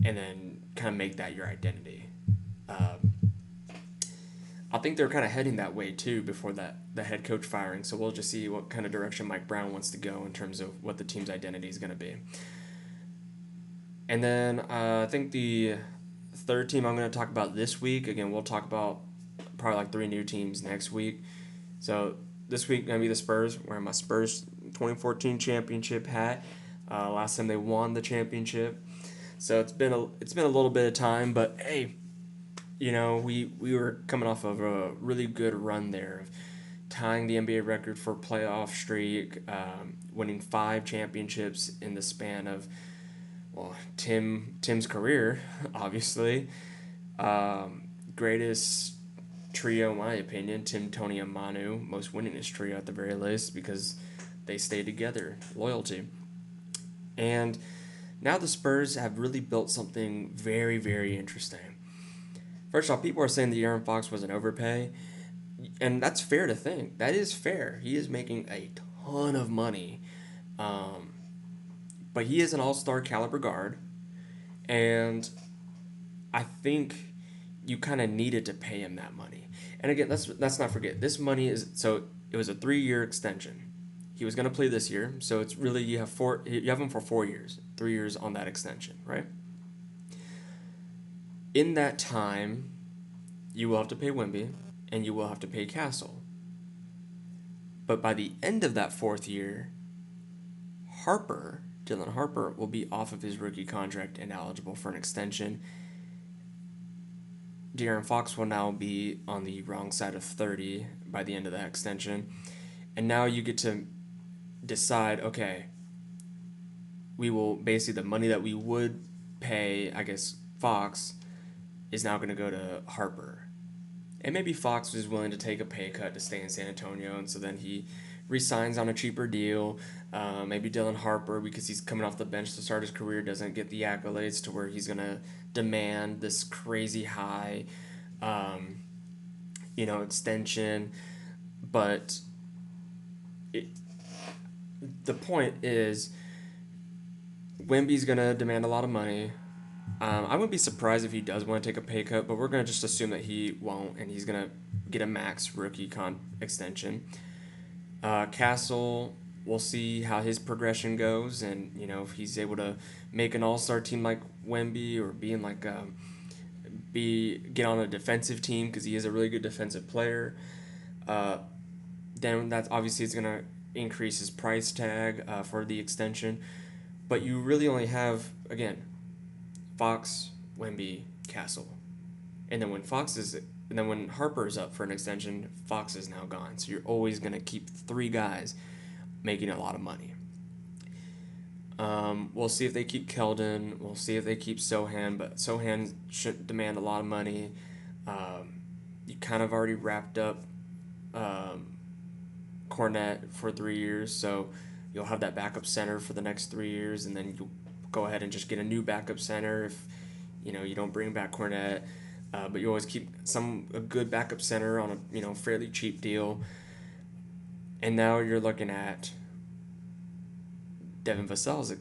and then kind of make that your identity. I think they're kind of heading that way too before the head coach firing. So we'll just see what kind of direction Mike Brown wants to go in terms of what the team's identity is going to be. And then I think the third team I'm going to talk about this week, again, we'll talk about probably like 3 new teams next week. So this week going to be the Spurs, wearing my Spurs 2014 championship hat. Last time they won the championship. So it's been a little bit of time, but hey, you know, we were coming off of a really good run there of tying the NBA record for playoff streak, winning 5 championships in the span of, well, Tim's career, obviously. Greatest trio, in my opinion, Tim, Tony, and Manu. Most winningest trio at the very least because they stay together. Loyalty. And now the Spurs have really built something very, very interesting. First off, people are saying that De'Aaron Fox was an overpay, and that's fair to think. That is fair. He is making a ton of money, but he is an all-star caliber guard, and I think you kind of needed to pay him that money. And again, let's not forget, this money is, so it was a 3-year extension. He was going to play this year, so it's really you have him for 4 years, 3 years on that extension, right? In that time, you will have to pay Wemby, and you will have to pay Castle. But by the end of that 4th year, Dylan Harper, will be off of his rookie contract and eligible for an extension. De'Aaron Fox will now be on the wrong side of 30 by the end of that extension. And now you get to decide, okay, we will basically, the money that we would pay, I guess, Fox is now going to go to Harper. And maybe Fox was willing to take a pay cut to stay in San Antonio, and so then he resigns on a cheaper deal. Maybe Dylan Harper, because he's coming off the bench to start his career, doesn't get the accolades to where he's going to demand this crazy high, extension. But the point is, Wemby's going to demand a lot of money. I wouldn't be surprised if he does want to take a pay cut, but we're going to just assume that he won't, and he's going to get a max rookie extension. Castle, we'll see how his progression goes, and if he's able to make an all-star team like Wemby, or be in get on a defensive team because he is a really good defensive player. Then that's obviously it's going to increase his price tag for the extension, but you really only have, again, Fox, Wemby, Castle, and then when Harper is up for an extension, Fox is now gone. So you're always going to keep 3 guys making a lot of money. We'll see if they keep Keldon. We'll see if they keep Sohan, but Sohan shouldn't demand a lot of money. You kind of already wrapped up Cornette for 3 years, so you'll have that backup center for the next 3 years, and then you'll go ahead and just get a new backup center if you don't bring back Cornette. But you always keep a good backup center on a fairly cheap deal. And now you're looking at Devin Vassell's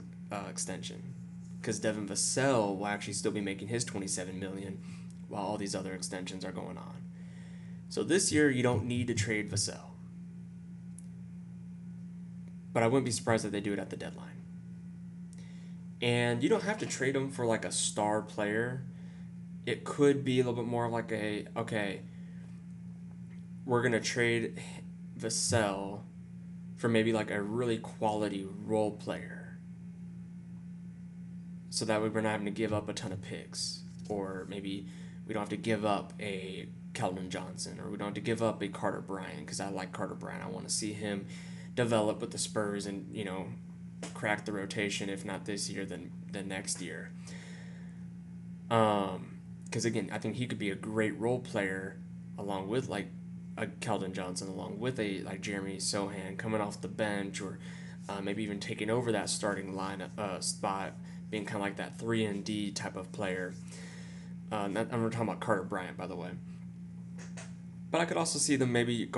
extension, because Devin Vassell will actually still be making his $27 million while all these other extensions are going on. So this year you don't need to trade Vassell, but I wouldn't be surprised if they do it at the deadline. And you don't have to trade him for like a star player. It could be a little bit more of like we're going to trade Vassell for maybe like a really quality role player. So that way we're not having to give up a ton of picks. Or maybe we don't have to give up a Keldon Johnson, or we don't have to give up a Carter Bryant, because I like Carter Bryant. I want to see him develop with the Spurs and, crack the rotation, if not this year, then next year. Because again, I think he could be a great role player along with like a Keldon Johnson, along with a like Jeremy Sohan coming off the bench, or maybe even taking over that starting lineup spot, being kind of like that 3-and-D type of player. I'm talking about Carter Bryant, by the way. But I could also see them maybe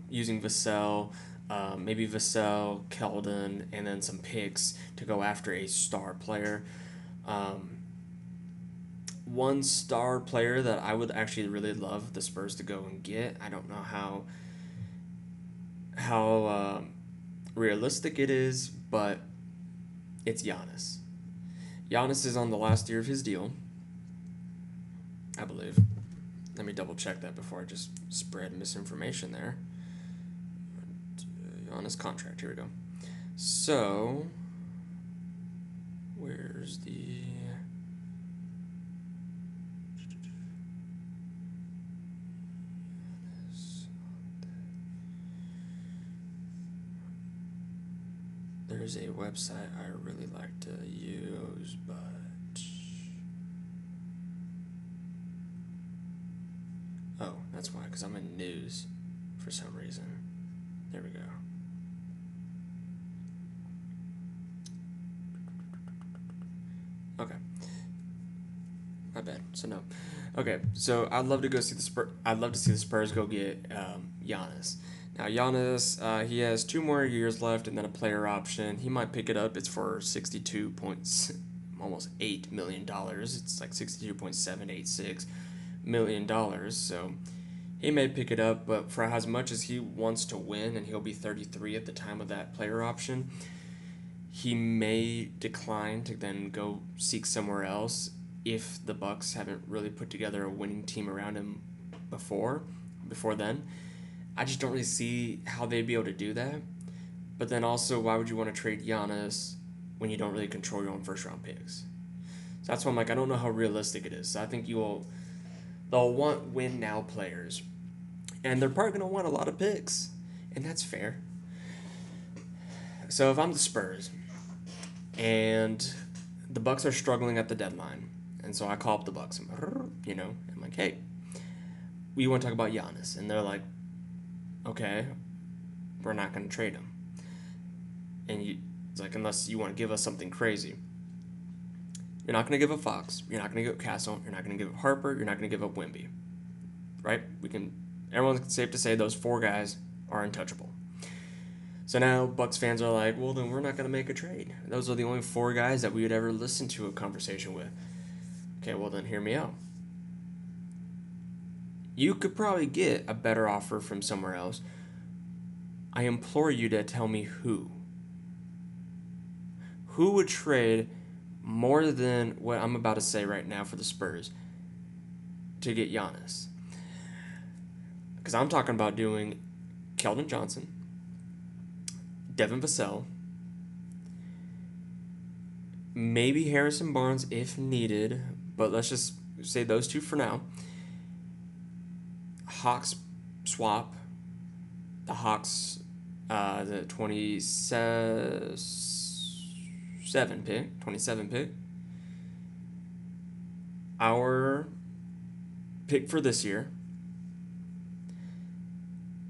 using Vassell, Keldon, and then some picks to go after a star player. One star player that I would actually really love the Spurs to go and get. I don't know how realistic it is, but it's Giannis. Giannis is on the last year of his deal, I believe. Let me double check that before I just spread misinformation there. Giannis contract, here we go. So, where's the... There's a website I really like to use, but... Oh, that's why, because I'm in news for some reason. There we go. Okay. My bad. So no. Okay, so I'd love to see the Spurs go get Giannis. Now Giannis, he has 2 more years left and then a player option. He might pick it up. It's for almost $8 million. It's like $62.786 million. So he may pick it up, but for as much as he wants to win, and he'll be 33 at the time of that player option, he may decline to then go seek somewhere else if the Bucks haven't really put together a winning team around him before then. I just don't really see how they'd be able to do that. But then also, why would you want to trade Giannis when you don't really control your own first-round picks? So that's why I'm like, I don't know how realistic it is. So I think they'll want win-now players. And they're probably going to want a lot of picks. And that's fair. So if I'm the Spurs, and the Bucks are struggling at the deadline, and so I call up the Bucks, I'm like, hey, we want to talk about Giannis. And they're like, okay, we're not going to trade him. And it's like, unless you want to give us something crazy. You're not going to give up Fox. You're not going to give up Castle. You're not going to give up Harper. You're not going to give up Wemby. Right? Everyone's safe to say those 4 guys are untouchable. So now Bucks fans are like, well, then we're not going to make a trade. Those are the only 4 guys that we would ever listen to a conversation with. Okay, well then hear me out. You could probably get a better offer from somewhere else. I implore you to tell me who. Who would trade more than what I'm about to say right now for the Spurs to get Giannis? Because I'm talking about doing Keldon Johnson, Devin Vassell, maybe Harrison Barnes if needed, but let's just say those 2 for now. Hawks swap. The Hawks, the 27 pick. Our pick for this year.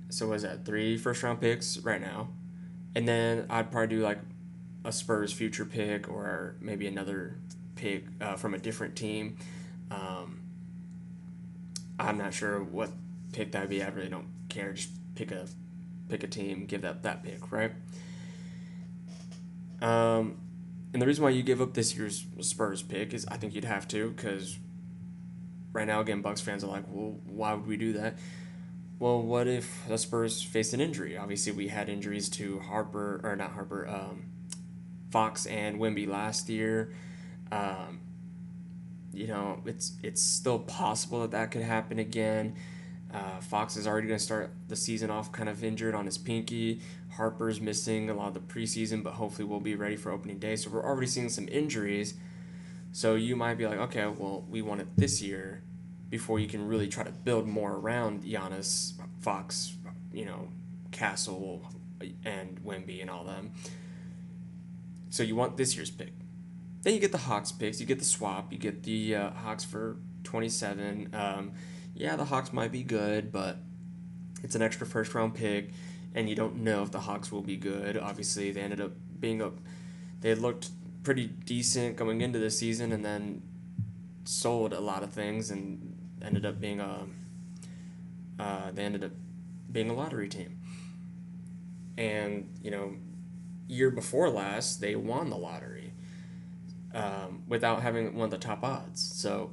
So what is that? 3 first-round picks right now. And then I'd probably do like a Spurs future pick, or maybe another pick from a different team. I'm not sure what pick that would be. I really don't care. Just pick a team, give that pick, right? And the reason why you give up this year's Spurs pick is I think you'd have to, because right now, again, Bucks fans are like, well, why would we do that? Well, what if the Spurs face an injury? Obviously, we had injuries to Fox and Wemby last year. It's still possible that could happen again. Fox is already going to start the season off kind of injured on his pinky. Harper's missing a lot of the preseason, but hopefully we'll be ready for opening day. So we're already seeing some injuries. So you might be like, okay, well, we want it this year before you can really try to build more around Giannis, Fox, Castle, and Wemby and all them. So you want this year's pick. Then you get the Hawks picks. You get the swap. You get the Hawks for 27. The Hawks might be good, but it's an extra first-round pick, and you don't know if the Hawks will be good. Obviously, they ended up being they looked pretty decent coming into the season, and then sold a lot of things, and ended up being a lottery team. And year before last, they won the lottery without having one of the top odds. So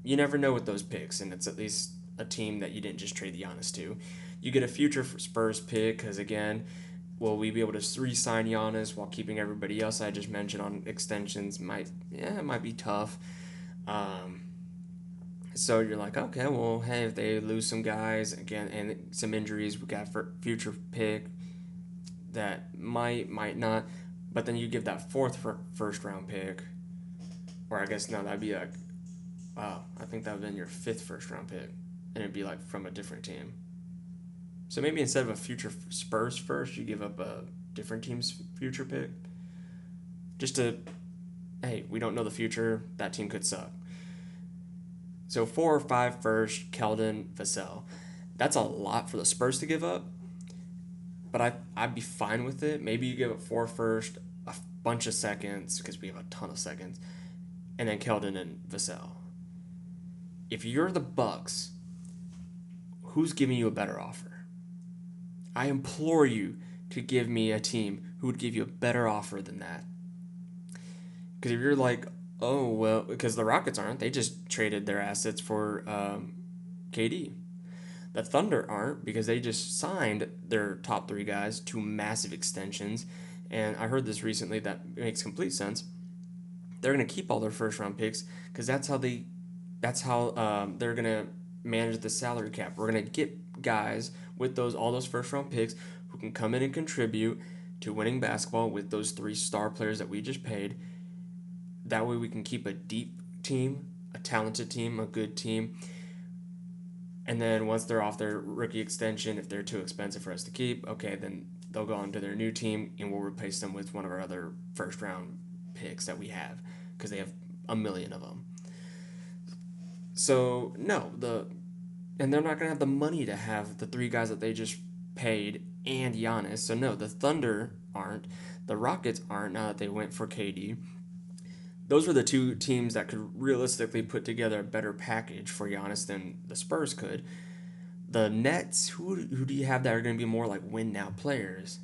you never know with those picks, and it's at least a team that you didn't just trade Giannis to. You get a future Spurs pick because, again, will we be able to re-sign Giannis while keeping everybody else I just mentioned on extensions? It might be tough. So you're like, okay, well, hey, if they lose some guys, again, and some injuries, we got for future pick that might not. But then you give that fourth first-round pick, or I guess, no, that'd be like, wow, I think that would have been your fifth first-round pick, and it'd be like from a different team. So maybe instead of a future Spurs first, you give up a different team's future pick. Just to, hey, we don't know the future. That team could suck. So 4 or 5 first, Keldon, Vassell. That's a lot for the Spurs to give up, but I'd be fine with it. Maybe you give up 4 first, a bunch of seconds, because we have a ton of seconds, and then Keldon and Vassell. If you're the Bucks, who's giving you a better offer? I implore you to give me a team who would give you a better offer than that. Because if you're like, oh, well, because the Rockets aren't. They just traded their assets for KD. The Thunder aren't, because they just signed their top 3 guys to massive extensions. And I heard this recently that makes complete sense. They're going to keep all their first-round picks because that's how they're going to manage the salary cap. We're going to get guys with all those first-round picks who can come in and contribute to winning basketball with those 3 star players that we just paid. That way we can keep a deep team, a talented team, a good team. And then once they're off their rookie extension, if they're too expensive for us to keep, okay, then they'll go on to their new team and we'll replace them with one of our other first-round picks that we have because they have a million of them. So, no, and they're not going to have the money to have the 3 guys that they just paid and Giannis. So, no, the Thunder aren't. The Rockets aren't now that they went for KD. Those were the 2 teams that could realistically put together a better package for Giannis than the Spurs could. The Nets, who do you have that are going to be more like win-now players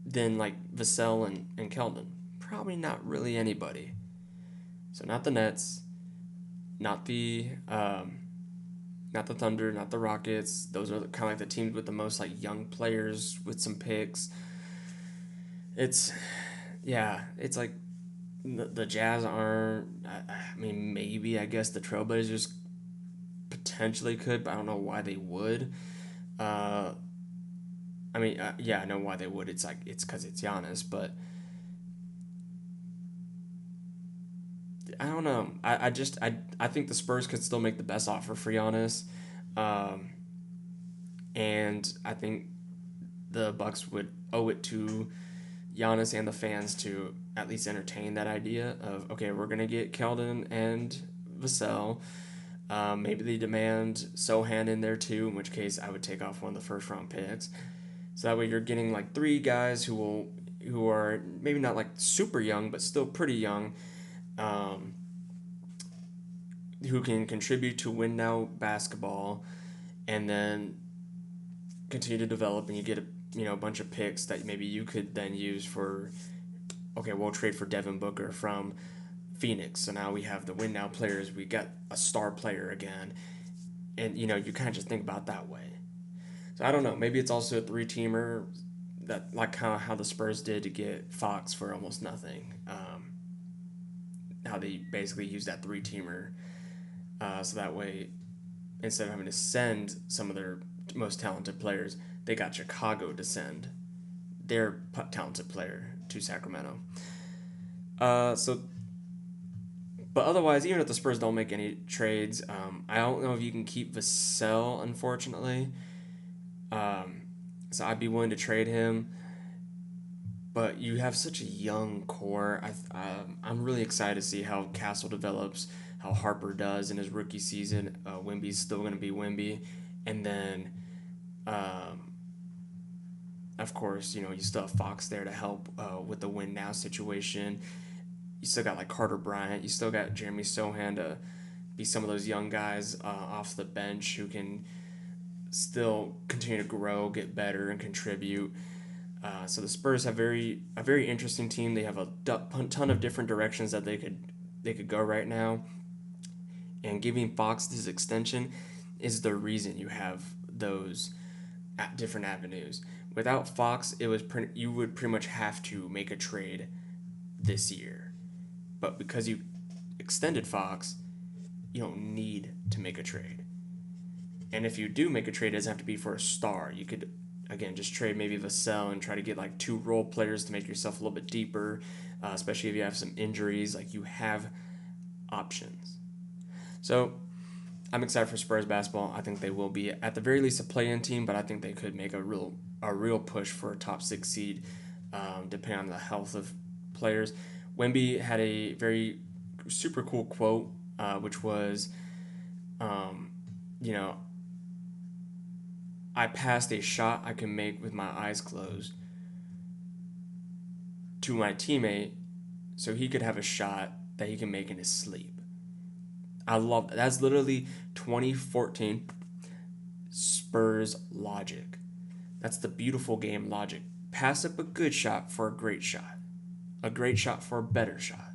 than like Vassell and Keldon? Probably not really anybody. So not the Nets, not the Thunder, not the Rockets. Those are kind of like the teams with the most like young players with some picks. It's like the Jazz aren't. I mean, maybe I guess the Trailblazers potentially could, but I don't know why they would. I know why they would. It's because it's Giannis, but I don't know. I think the Spurs could still make the best offer for Giannis, and I think the Bucks would owe it to Giannis and the fans to at least entertain that idea of, okay, we're going to get Keldon and Vassell. Maybe they demand Sohan in there too, in which case I would take off one of the first round picks. So that way you're getting like 3 guys who are maybe not like super young, but still pretty young, who can contribute to win now basketball and then continue to develop, and you get a bunch of picks that maybe you could then use for, okay, we'll trade for Devin Booker from Phoenix. So now we have the win now players. We got a star player again. And, you kind of just think about that way. So I don't know. Maybe it's also a 3-teamer that like kind of how the Spurs did to get Fox for almost nothing. How they basically used that 3-teamer. So that way instead of having to send some of their most talented players, they got Chicago to send their talented player to Sacramento. So, but otherwise, even if the Spurs don't make any trades, I don't know if you can keep Vassell, unfortunately. So I'd be willing to trade him. But you have such a young core. I'm really excited to see how Castle develops, how Harper does in his rookie season. Wemby's still going to be Wemby. And then, of course, you still have Fox there to help with the win now situation. You still got like Carter Bryant. You still got Jeremy Sohan to be some of those young guys off the bench who can still continue to grow, get better, and contribute. So the Spurs have a very interesting team. They have a ton of different directions that they could go right now. And giving Fox this extension is the reason you have those different avenues. Without Fox, you would pretty much have to make a trade this year. But because you extended Fox, you don't need to make a trade. And if you do make a trade, it doesn't have to be for a star. You could, again, just trade maybe Vassell and try to get like 2 role players to make yourself a little bit deeper, especially if you have some injuries. Like, you have options. So I'm excited for Spurs basketball. I think they will be at the very least a play-in team, but I think they could make a real push for a top 6 seed, depending on the health of players. Wemby had a very super cool quote, which was, I passed a shot I can make with my eyes closed to my teammate so he could have a shot that he can make in his sleep. I love that. That's literally 2014 Spurs logic. That's the beautiful game logic. Pass up a good shot for a great shot. A great shot for a better shot.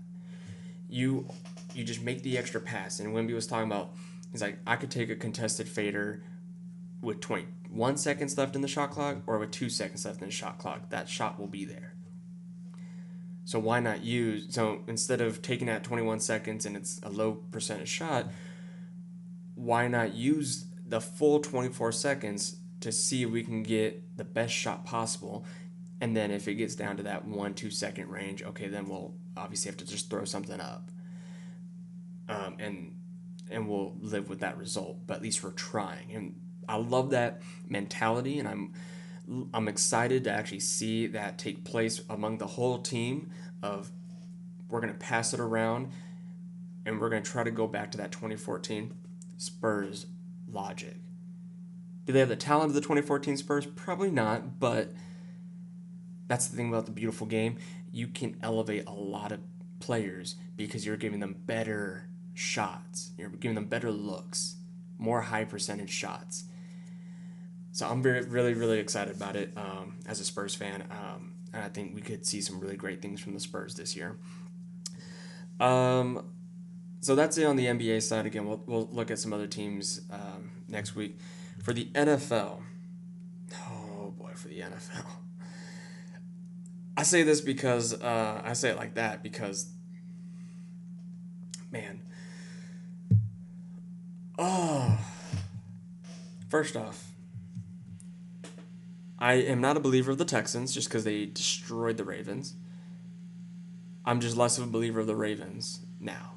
You just make the extra pass. And Wemby was talking about, he's like, I could take a contested fader with 21 seconds left in the shot clock or with 2 seconds left in the shot clock. That shot will be there. So why not so instead of taking that 21 seconds and it's a low percentage shot, why not use the full 24 seconds to see if we can get the best shot possible? And then if it gets down to that 1-2 second range, okay, then we'll obviously have to just throw something up. And we'll live with that result, but at least we're trying. And I love that mentality, and I'm excited to actually see that take place among the whole team. Of we're going to pass it around, and we're going to try to go back to that 2014 Spurs logic. Do they have the talent of the 2014 Spurs? Probably not, but that's the thing about the beautiful game. You can elevate a lot of players because you're giving them better shots. You're giving them better looks, more high percentage shots. So I'm really, really excited about it as a Spurs fan. And I think we could see some really great things from the Spurs this year. So that's it on the NBA side. Again, we'll look at some other teams next week. For the NFL, oh boy, for the NFL. I say this because, I say it like that because, man. First off, I am not a believer of the Texans just because they destroyed the Ravens. I'm just less of a believer of the Ravens now.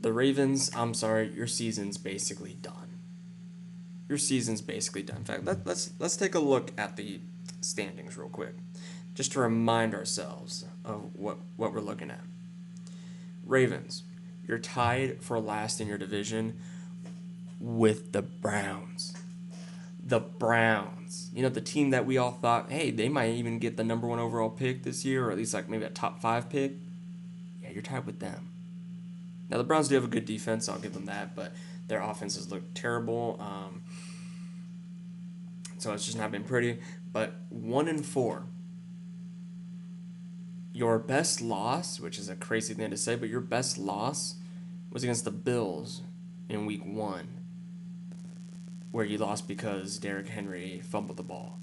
The Ravens, I'm sorry, your season's basically done. Your season's basically done. In fact, let's take a look at the standings real quick, just to remind ourselves of what we're looking at. Ravens, you're tied for last in your division with the Browns. The Browns. The team that we all thought, hey, they might even get the number 1 overall pick this year, or at least like maybe a top 5 pick. Yeah, you're tied with them. Now, the Browns do have a good defense, so I'll give them that, but their offenses look terrible. So it's just not been pretty. But 1-4. Your best loss, which is a crazy thing to say, but your best loss was against the Bills in week 1, where you lost because Derrick Henry fumbled the ball.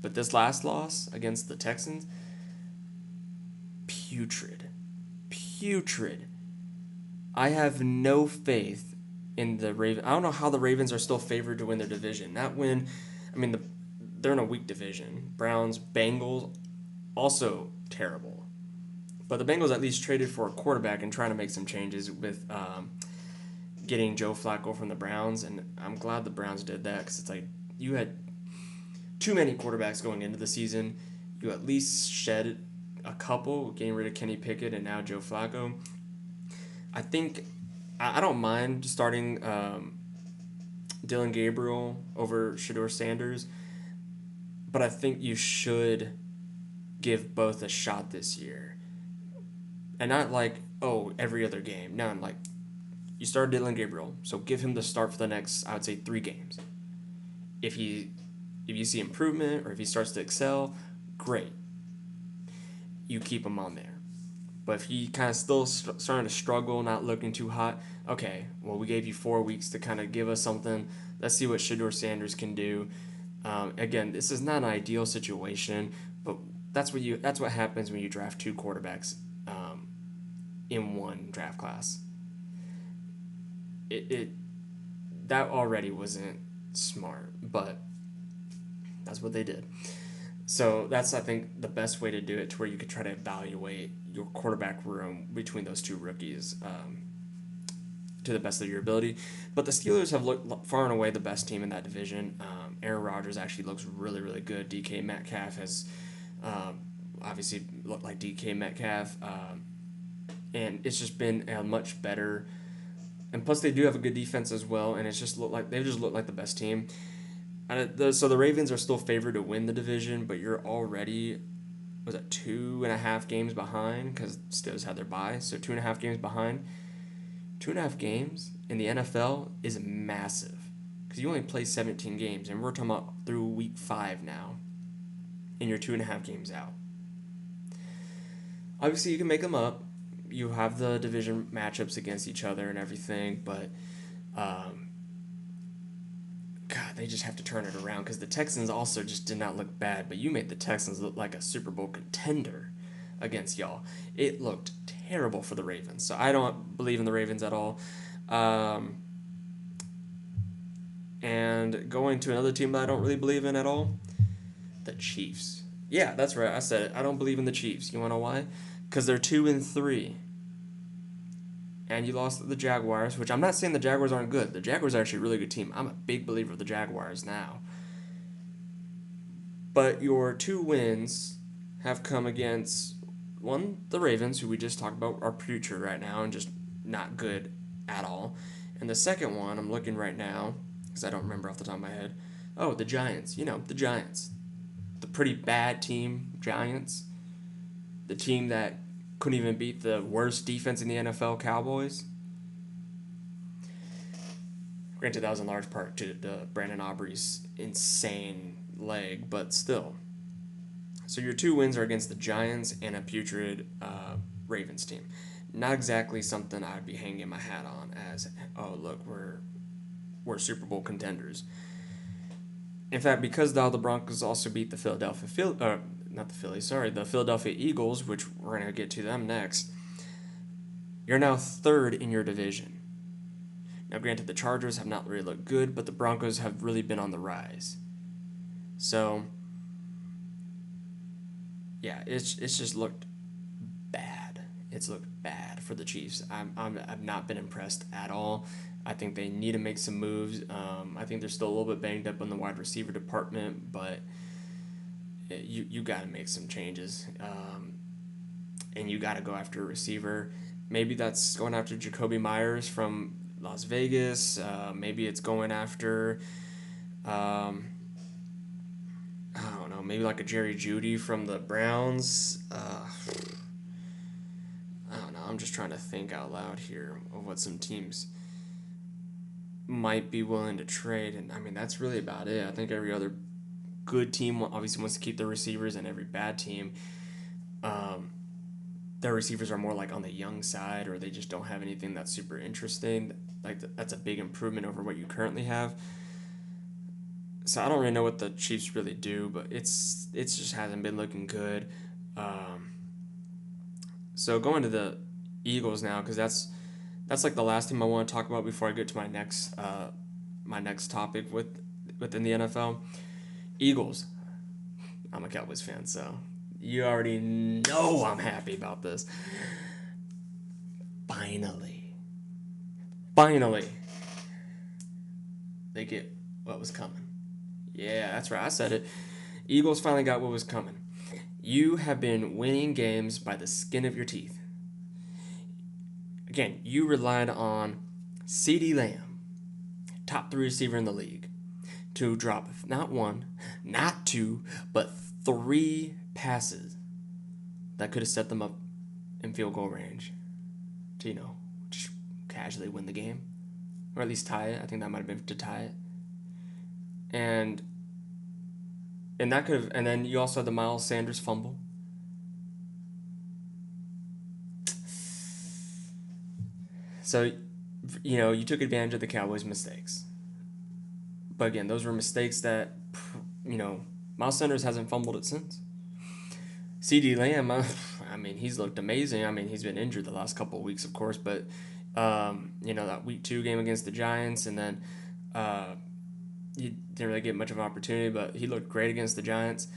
But this last loss against the Texans, putrid. I have no faith in the Raven. I don't know how the Ravens are still favored to win their division. That win, I mean, they're in a weak division. Browns, Bengals, also terrible. But the Bengals at least traded for a quarterback and trying to make some changes with getting Joe Flacco from the Browns. And I'm glad the Browns did that because it's like you had too many quarterbacks going into the season. You at least shed a couple, getting rid of Kenny Pickett and now Joe Flacco. I think I don't mind starting Dylan Gabriel over Shedeur Sanders, but I think you should give both a shot this year. And not like, every other game. No, like, you start Dylan Gabriel, so give him the start for the next, I would say, 3 games. If you see improvement or if he starts to excel, great. You keep him on there. But if he kind of still starting to struggle, not looking too hot, okay, well, we gave you 4 weeks to kind of give us something. Let's see what Shedeur Sanders can do. Again, this is not an ideal situation, but that's what happens when you draft 2 quarterbacks in one draft class. That already wasn't smart, but that's what they did. So that's, I think, the best way to do it, to where you could try to evaluate your quarterback room between those 2 rookies to the best of your ability. But the Steelers have looked far and away the best team in that division. Aaron Rodgers actually looks really, really good. DK Metcalf has obviously looked like DK Metcalf. And it's just been a much better, and plus they do have a good defense as well, and it's just they've just looked like the best team. So the Ravens are still favored to win the division, but you're already 2.5 games behind, because Steelers had their bye, so 2.5 games behind. 2.5 games in the NFL is massive, because you only play 17 games, and we're talking about through week 5 now, and you're 2.5 games out. Obviously, you can make them up. You have the division matchups against each other and everything, but they just have to turn it around, because the Texans also just did not look bad, but you made the Texans look like a Super Bowl contender against y'all. It looked terrible for the Ravens, so I don't believe in the Ravens at all. And going to another team that I don't really believe in at all, the Chiefs. Yeah, that's right, I said it. I don't believe in the Chiefs. You want to know why? Because they're 2-3. And you lost to the Jaguars, which I'm not saying the Jaguars aren't good. The Jaguars are actually a really good team. I'm a big believer of the Jaguars now. But your 2 wins have come against, one, the Ravens, who we just talked about are putrid right now and just not good at all. And the second one, I'm looking right now, because I don't remember off the top of my head. Oh, the Giants. The Giants. The pretty bad team, Giants. The team that couldn't even beat the worst defense in the NFL, Cowboys. Granted, that was in large part to Brandon Aubrey's insane leg, but still. So your 2 wins are against the Giants and a putrid Ravens team. Not exactly something I'd be hanging my hat on as, look, we're Super Bowl contenders. In fact, because the Broncos also beat the Philadelphia Eagles, which we're going to get to them next, you're now 3rd in your division. Now, granted, the Chargers have not really looked good, but the Broncos have really been on the rise. So, yeah, it's just looked bad. It's looked bad for the Chiefs. I've not been impressed at all. I think they need to make some moves. I think they're still a little bit banged up in the wide receiver department, but you got to make some changes. And you got to go after a receiver. Maybe that's going after Jacoby Myers from Las Vegas. Maybe it's going after, I don't know, maybe like a Jerry Jeudy from the Browns. I don't know. I'm just trying to think out loud here of what some teams might be willing to trade, and I mean that's really about it. I think every other good team obviously wants to keep their receivers, and every bad team, their receivers are more like on the young side, or they just don't have anything that's super interesting. Like that's a big improvement over what you currently have. So I don't really know what the Chiefs really do, but it's just hasn't been looking good. So going to the Eagles now, because that's that's like the last team I want to talk about before I get to my next topic within the NFL. Eagles. I'm a Cowboys fan, so you already know I'm happy about this. Finally, they get what was coming. Yeah, that's right. I said it. Eagles finally got what was coming. You have been winning games by the skin of your teeth. Again, you relied on CeeDee Lamb, top 3 receiver in the league, to drop not 1, not 2, but 3 passes that could have set them up in field goal range to, just casually win the game, or at least tie it. I think that might have been to tie it. And that could have, and then you also had the Miles Sanders fumble. So, you took advantage of the Cowboys' mistakes. But again, those were mistakes that, Miles Sanders hasn't fumbled it since. CeeDee Lamb, he's looked amazing. He's been injured the last couple of weeks, of course, but, that week 2 game against the Giants, and then he didn't really get much of an opportunity, but he looked great against the Giants.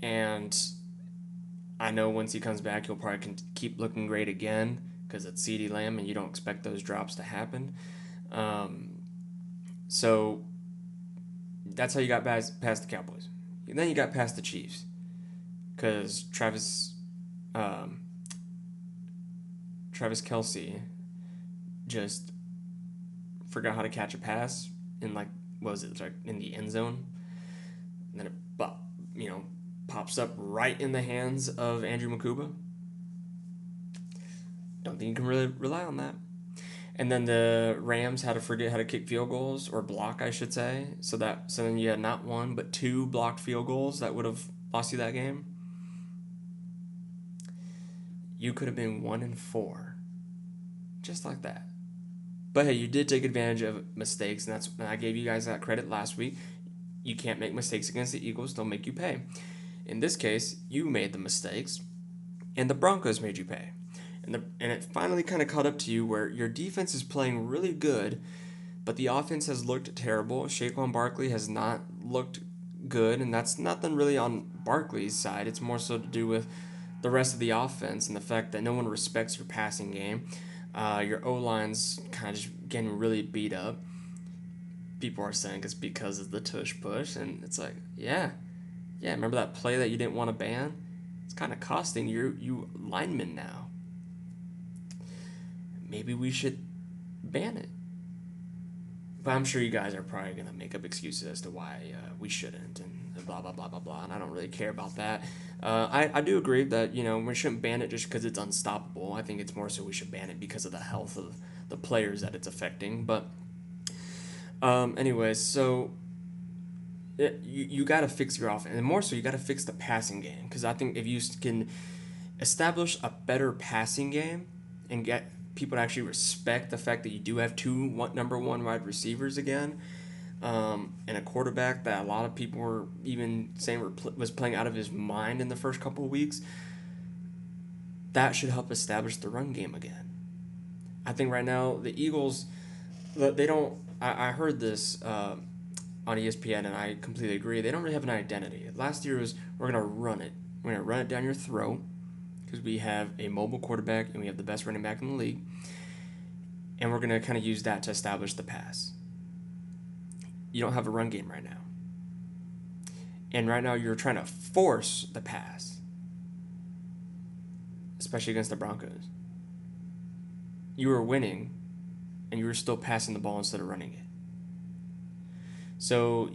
And I know once he comes back, he'll probably keep looking great again because it's CeeDee Lamb, and you don't expect those drops to happen. So that's how you got past the Cowboys. And then you got past the Chiefs because Travis Kelce just forgot how to catch a pass in in the end zone, and then it pops up right in the hands of Andrew Makuba. Don't think you can really rely on that. And then the Rams had to forget how to kick field goals, or block, I should say. So then you had not 1 but 2 blocked field goals that would have lost you that game. You could have been 1-4, just like that. But hey, you did take advantage of mistakes, and I gave you guys that credit last week. You can't make mistakes against the Eagles; they'll make you pay. In this case, you made the mistakes, and the Broncos made you pay. And it finally kind of caught up to you where your defense is playing really good, but the offense has looked terrible. Saquon Barkley has not looked good, and that's nothing really on Barkley's side. It's more so to do with the rest of the offense and the fact that no one respects your passing game. Your O-line's kind of just getting really beat up. People are saying it's because of the tush push, and it's like, yeah, remember that play that you didn't want to ban? It's kind of costing you linemen now. Maybe we should ban it. But I'm sure you guys are probably going to make up excuses as to why we shouldn't, and blah, blah, blah, blah, blah, and I don't really care about that. I do agree that, we shouldn't ban it just because it's unstoppable. I think it's more so we should ban it because of the health of the players that it's affecting. But anyways, so you got to fix your offense, and more so you got to fix the passing game, because I think if you can establish a better passing game and get people to actually respect the fact that you do have 2 number 1 wide receivers again, and a quarterback that a lot of people were even saying was playing out of his mind in the first couple of weeks, that should help establish the run game again. I think right now the Eagles, they don't. I heard this on ESPN, and I completely agree. They don't really have an identity. Last year was, we're gonna run it. We're gonna run it down your throat, because we have a mobile quarterback and we have the best running back in the league, and we're going to kind of use that to establish the pass. You don't have a run game right now. And right now you're trying to force the pass, especially against the Broncos. You were winning, and you were still passing the ball instead of running it. So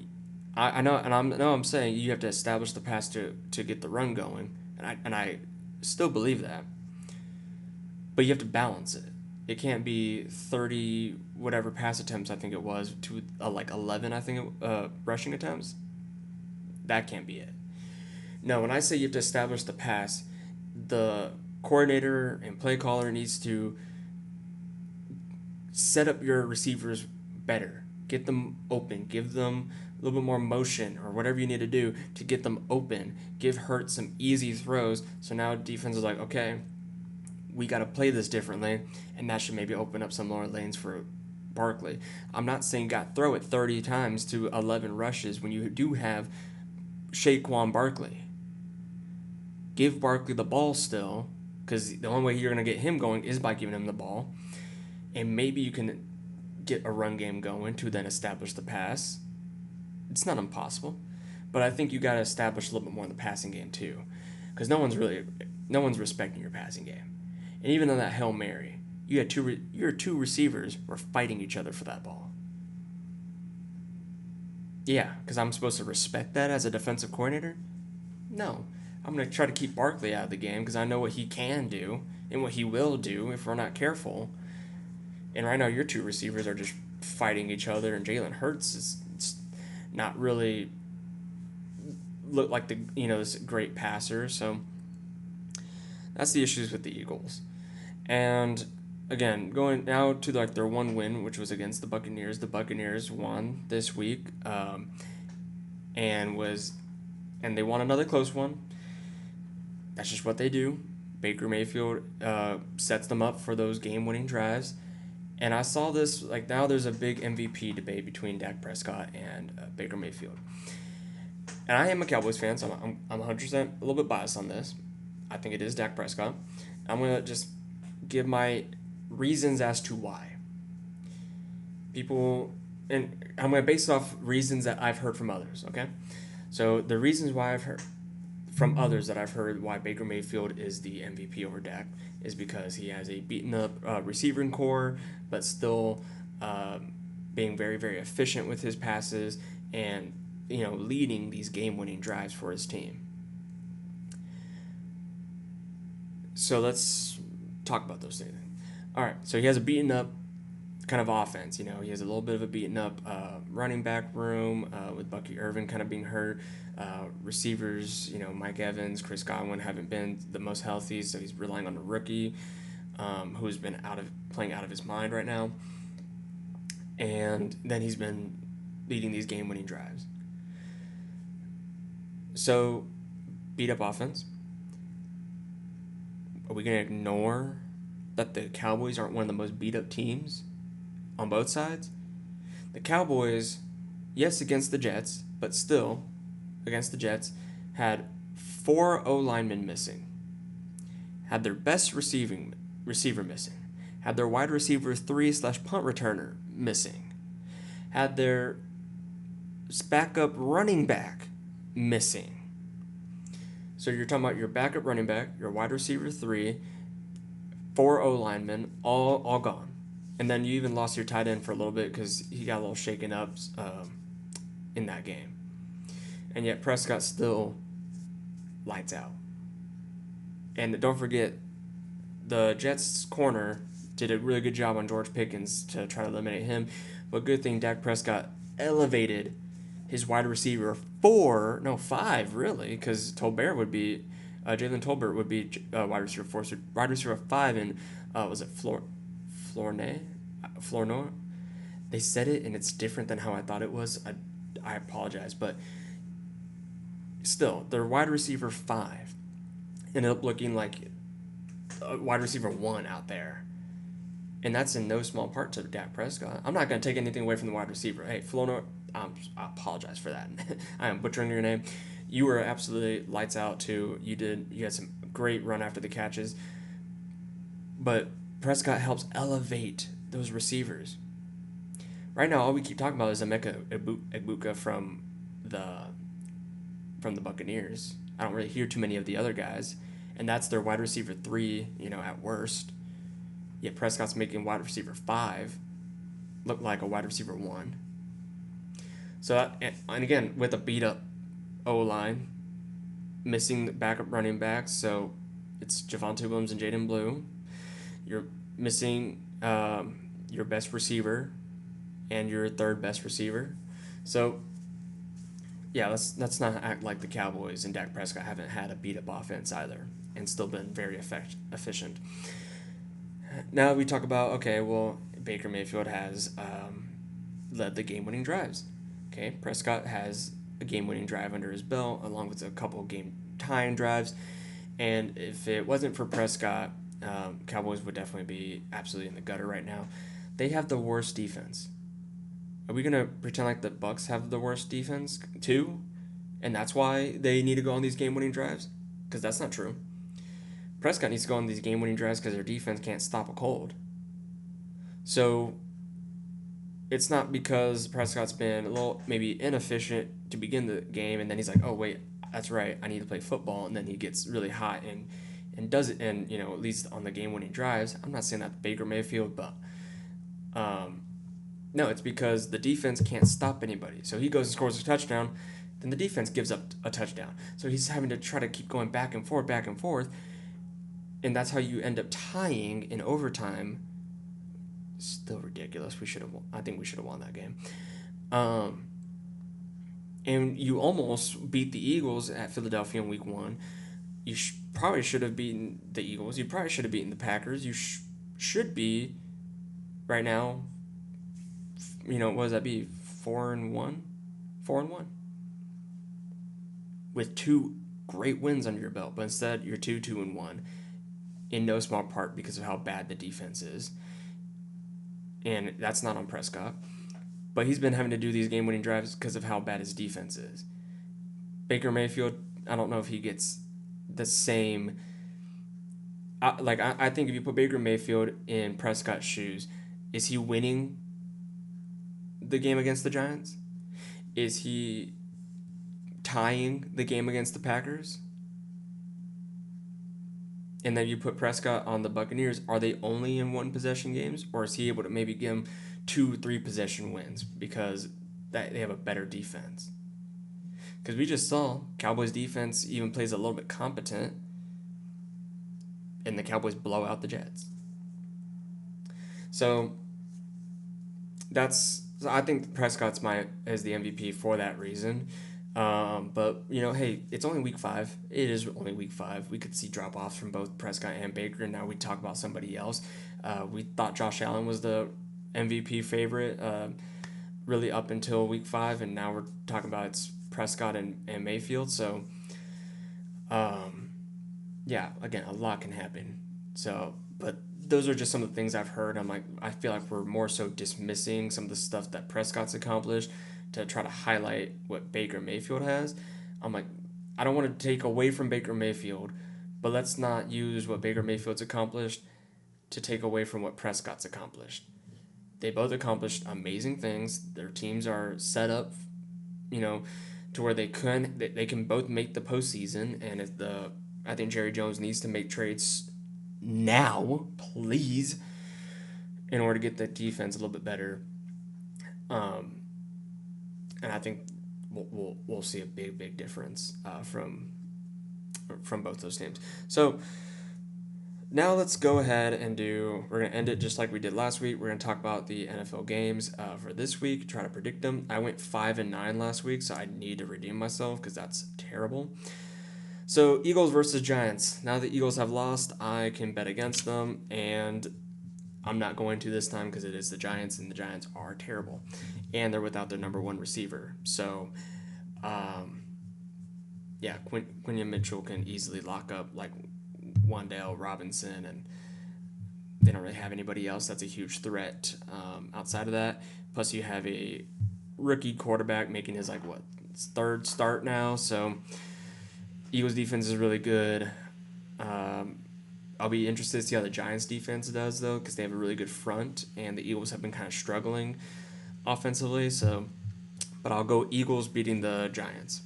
I know, and I'm saying you have to establish the pass to get the run going, and I still believe that, but you have to balance it. It can't be 30 whatever pass attempts I think it was to 11 I think rushing attempts. That can't be it. No, when I say you have to establish the pass, the coordinator and play caller needs to set up your receivers better, get them open, give them a little bit more motion or whatever you need to do to get them open. Give Hurts some easy throws. So now defense is like, okay, we got to play this differently, and that should maybe open up some more lanes for Barkley. I'm not saying got throw it 30 times to 11 rushes when you do have Saquon Barkley. Give Barkley the ball still, because the only way you're going to get him going is by giving him the ball. And maybe you can get a run game going to then establish the pass. It's not impossible, but I think you got to establish a little bit more in the passing game too, because no one's respecting your passing game. And even on that Hail Mary, your two receivers were fighting each other for that ball. Yeah, because I'm supposed to respect that as a defensive coordinator? No. I'm going to try to keep Barkley out of the game because I know what he can do and what he will do if we're not careful. And right now your two receivers are just fighting each other, and Jalen Hurts is not really look like this great passer. So that's the issues with the Eagles. And again, going now to their one win, which was against the Buccaneers. The Buccaneers won this week, and they won another close one. That's just what they do. Baker Mayfield sets them up for those game-winning drives. And I saw this, now there's a big MVP debate between Dak Prescott and Baker Mayfield. And I am a Cowboys fan, so I'm 100% a little bit biased on this. I think it is Dak Prescott. I'm going to just give my reasons as to why. And I'm going to base it off reasons that I've heard from others, okay? So the reasons why I've heard from others that I've heard why Baker Mayfield is the MVP over Dak is because he has a beaten-up receiving core, but still being very, very efficient with his passes and, leading these game-winning drives for his team. So let's talk about those things. All right, so he has a beaten-up kind of offense. He has a little bit of a beaten-up running back room with Bucky Irvin kind of being hurt. Receivers, Mike Evans, Chris Godwin haven't been the most healthy, so he's relying on a rookie who's been playing out of his mind right now. And then he's been leading these game-winning drives. So, beat-up offense. Are we going to ignore that the Cowboys aren't one of the most beat-up teams on both sides? The Cowboys, yes, against the Jets, but still, against the Jets, had 4 O-linemen missing, had their best receiver missing, had their wide receiver 3/punt returner missing, had their backup running back missing. So you're talking about your backup running back, your wide receiver 3, 4 O-linemen, all gone. And then you even lost your tight end for a little bit because he got a little shaken up in that game. And yet Prescott still lights out. And don't forget, the Jets' corner did a really good job on George Pickens to try to eliminate him. But good thing Dak Prescott elevated his wide receiver 5, really, because Jalen Tolbert would be wide receiver 4. So wide receiver 5, and was it Flournoy? They said it, and it's different than how I thought it was. I apologize, but still, their wide receiver 5 ended up looking like a wide receiver 1 out there. And that's in no small part to Dak Prescott. I'm not going to take anything away from the wide receiver. Hey, Flournoy, I apologize for that. I am butchering your name. You were absolutely lights out, too. You had some great run after the catches. But Prescott helps elevate those receivers. Right now, all we keep talking about is Emeka Egbuka from the Buccaneers. I don't really hear too many of the other guys, and that's their wide receiver 3, at worst. Yet Prescott's making wide receiver 5 look like a wide receiver 1. So, and again, with a beat-up O-line, missing the backup running backs, so it's Javonte Williams and Jaden Blue. You're missing your best receiver and your third best receiver. So, yeah, let's not act like the Cowboys and Dak Prescott haven't had a beat-up offense either and still been very efficient. Now we talk about, okay, well, Baker Mayfield has led the game-winning drives. Okay, Prescott has a game-winning drive under his belt along with a couple game-tying drives. And if it wasn't for Prescott, Cowboys would definitely be absolutely in the gutter right now. They have the worst defense. Are we gonna pretend like the Bucks have the worst defense too, and that's why they need to go on these game-winning drives? Because that's not true. Prescott needs to go on these game-winning drives because their defense can't stop a cold. So it's not because Prescott's been a little maybe inefficient to begin the game, and then he's like, oh wait, that's right, I need to play football, and then he gets really hot and does it, and at least on the game-winning drives. I'm not saying that Baker Mayfield, but no, it's because the defense can't stop anybody. So he goes and scores a touchdown, then the defense gives up a touchdown. So he's having to try to keep going back and forth, and that's how you end up tying in overtime. Still ridiculous. I think we should have won that game. And you almost beat the Eagles at Philadelphia in Week 1. You probably should have beaten the Eagles. You probably should have beaten the Packers. You should be right now. What does that be? 4-1, 4-1, with 2 great wins under your belt. But instead, you're 2-2-1, in no small part because of how bad the defense is. And that's not on Prescott. But he's been having to do these game-winning drives because of how bad his defense is. Baker Mayfield, I don't know if he gets the same. I think if you put Baker Mayfield in Prescott's shoes, is he winning the game against the Giants? Is he tying the game against the Packers? And then you put Prescott on the Buccaneers. Are they only in 1-possession games, or is he able to maybe give them 2-3 possession wins because they have a better defense? Because we just saw Cowboys defense even plays a little bit competent, and the Cowboys blow out the Jets. So I think Prescott's is the MVP for that reason. But hey, it's only Week 5. It is only Week 5. We could see drop-offs from both Prescott and Baker, and now we talk about somebody else. We thought Josh Allen was the MVP favorite really up until Week 5, and now we're talking about it's Prescott and Mayfield. So, yeah, again, a lot can happen. So, but those are just some of the things I've heard. I feel like we're more so dismissing some of the stuff that Prescott's accomplished to try to highlight what Baker Mayfield has. I'm like, I don't want to take away from Baker Mayfield, but let's not use what Baker Mayfield's accomplished to take away from what Prescott's accomplished. They both accomplished amazing things. Their teams are set up, to where they can both make the postseason. And I think Jerry Jones needs to make trades now, please, in order to get the defense a little bit better. And I think we'll see a big difference from both those teams. So now let's go ahead and we're going to end it just like we did last week. We're going to talk about the NFL games for this week, try to predict them. I went 5-9 last week, so I need to redeem myself because that's terrible. So Eagles versus Giants. Now the Eagles have lost, I can bet against them, and I'm not going to this time because it is the Giants, and the Giants are terrible. And they're without their number 1 receiver. So, Quinyon Mitchell can easily lock up like Wan'Dale Robinson, and they don't really have anybody else that's a huge threat outside of that. Plus, you have a rookie quarterback making his 3rd start now. So, Eagles defense is really good. I'll be interested to see how the Giants defense does, though, because they have a really good front, and the Eagles have been kind of struggling offensively. So, but I'll go Eagles beating the Giants.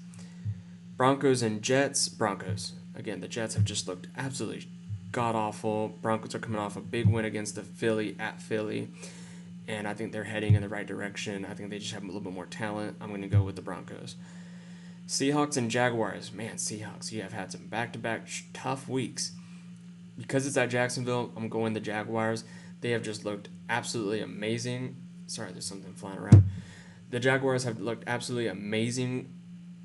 Broncos and Jets. Broncos. Again, the Jets have just looked absolutely god-awful. Broncos are coming off a big win against the Philly at Philly, and I think they're heading in the right direction. I think they just have a little bit more talent. I'm going to go with the Broncos. Seahawks and Jaguars. Man, Seahawks, you have had some back-to-back tough weeks. Because it's at Jacksonville, I'm going the Jaguars. They have just looked absolutely amazing. Sorry, there's something flying around. The Jaguars have looked absolutely amazing,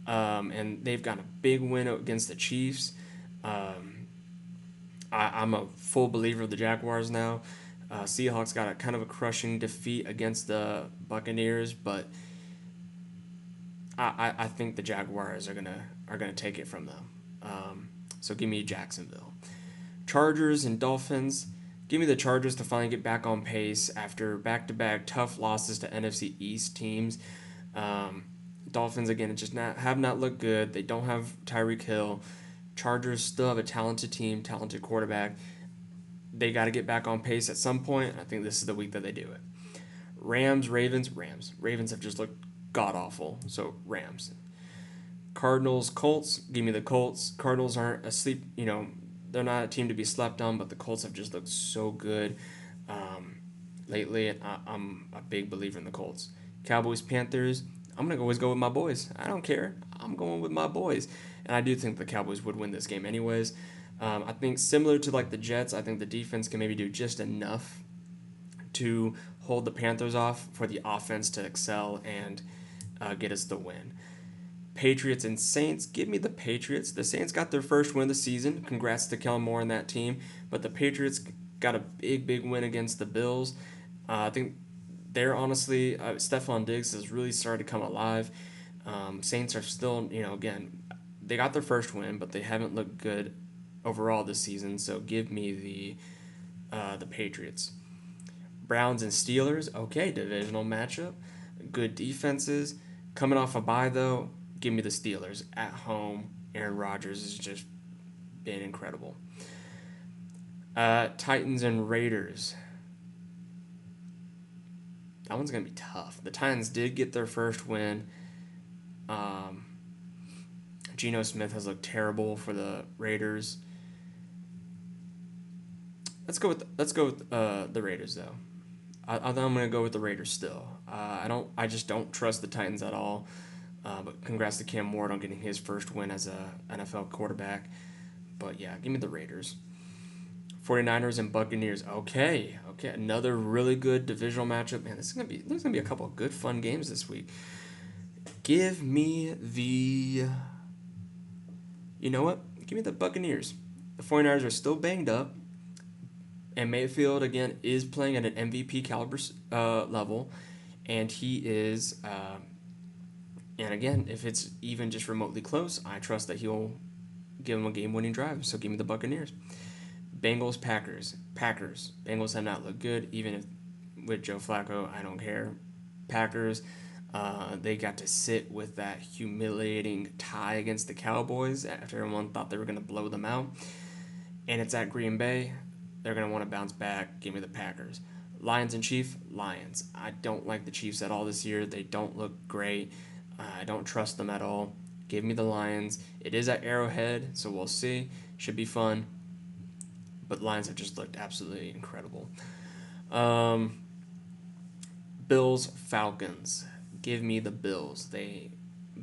and they've got a big win against the Chiefs. I'm a full believer of the Jaguars now. Seahawks got a kind of a crushing defeat against the Buccaneers, but I think the Jaguars are gonna take it from them. So give me Jacksonville. Chargers and Dolphins. Give me the Chargers to finally get back on pace after back-to-back tough losses to NFC East teams. Dolphins, again, have not looked good. They don't have Tyreek Hill. Chargers still have a talented team, talented quarterback. They got to get back on pace at some point. I think this is the week that they do it. Rams, Ravens. Ravens have just looked god-awful, so Rams. Cardinals, Colts. Give me the Colts. Cardinals aren't asleep, they're not a team to be slept on, but the Colts have just looked so good lately, and I'm a big believer in the Colts. Cowboys, Panthers, I'm going to always go with my boys. I don't care. I'm going with my boys. And I do think the Cowboys would win this game anyways. I think similar to like the Jets, I think the defense can maybe do just enough to hold the Panthers off for the offense to excel and get us the win. Patriots and Saints. Give me the Patriots. The Saints got their first win of the season. Congrats to Kellen Moore and that team. But the Patriots got a big win against the Bills. I think they're honestly, Stephon Diggs has really started to come alive. Saints are still, again, they got their first win, but they haven't looked good overall this season. So give me the Patriots. Browns and Steelers. Okay, divisional matchup. Good defenses. Coming off a bye, though, give me the Steelers at home. Aaron Rodgers has just been incredible. Titans and Raiders. That one's going to be tough. The Titans did get their first win. Geno Smith has looked terrible for the Raiders. Let's go with the Raiders though. I'm going to go with the Raiders still. I just don't trust the Titans at all. But congrats to Cam Ward on getting his first win as a NFL quarterback. But yeah, give me the Raiders. 49ers and Buccaneers. Okay, another really good divisional matchup. Man, there's gonna be a couple of good fun games this week. Give me the. You know what? Give me the Buccaneers. The 49ers are still banged up. And Mayfield, again, is playing at an MVP caliber level. And he is, and again, if it's even just remotely close, I trust that he'll give him a game-winning drive. So give me the Buccaneers. Bengals, Packers. Bengals have not looked good, even if with Joe Flacco, I don't care. Packers, they got to sit with that humiliating tie against the Cowboys after everyone thought they were going to blow them out. And it's at Green Bay. They're going to want to bounce back. Give me the Packers. Lions and Chiefs. Lions. I don't like the Chiefs at all this year. They don't look great. I don't trust them at all. Give me the Lions. It is at Arrowhead, so we'll see. Should be fun. But Lions have just looked absolutely incredible. Bills, Falcons. Give me the Bills.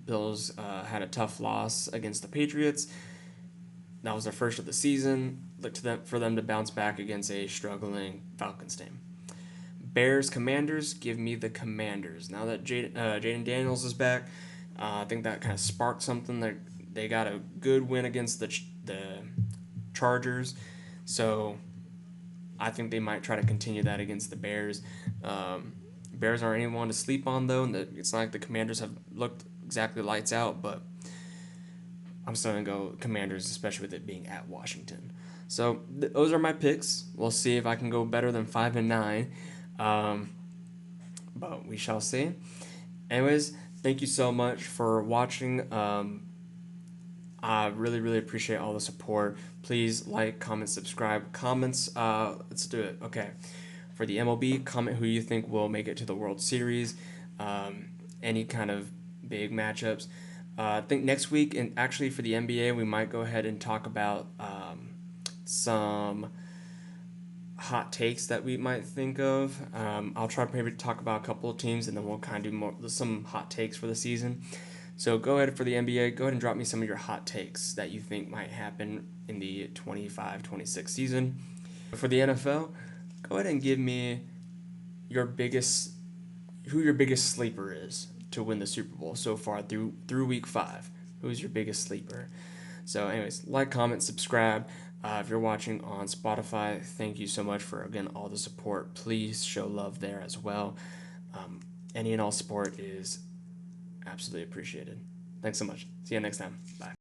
Bills had a tough loss against the Patriots. That was their first of the season. Look for them to bounce back against a struggling Falcons team. Bears, Commanders. Give me the Commanders. Now that Jaden Daniels is back, I think that kind of sparked something. They got a good win against the Chargers. So I think they might try to continue that against the Bears. Bears aren't anyone to sleep on, though. It's not like the Commanders have looked exactly lights out, but I'm still going to go Commanders, especially with it being at Washington. So those are my picks. We'll see if I can go better than 5-9. But we shall see. Anyways, thank you so much for watching. I really appreciate all the support. Please like, comment, subscribe. Comments, let's do it. Okay. For the MLB, comment who you think will make it to the World Series. Any kind of big matchups. I think next week, and actually for the NBA, we might go ahead and talk about some hot takes that we might think of. I'll try maybe to talk about a couple of teams, and then we'll kind of do some hot takes for the season. So go ahead for the NBA. Go ahead and drop me some of your hot takes that you think might happen in the 25-26 season. For the NFL, go ahead and give me who your biggest sleeper is to win the Super Bowl so far through week 5. Who's your biggest sleeper? So anyways, like, comment, subscribe. If you're watching on Spotify, thank you so much for, again, all the support. Please show love there as well. Any and all support is absolutely appreciated. Thanks so much. See you next time. Bye.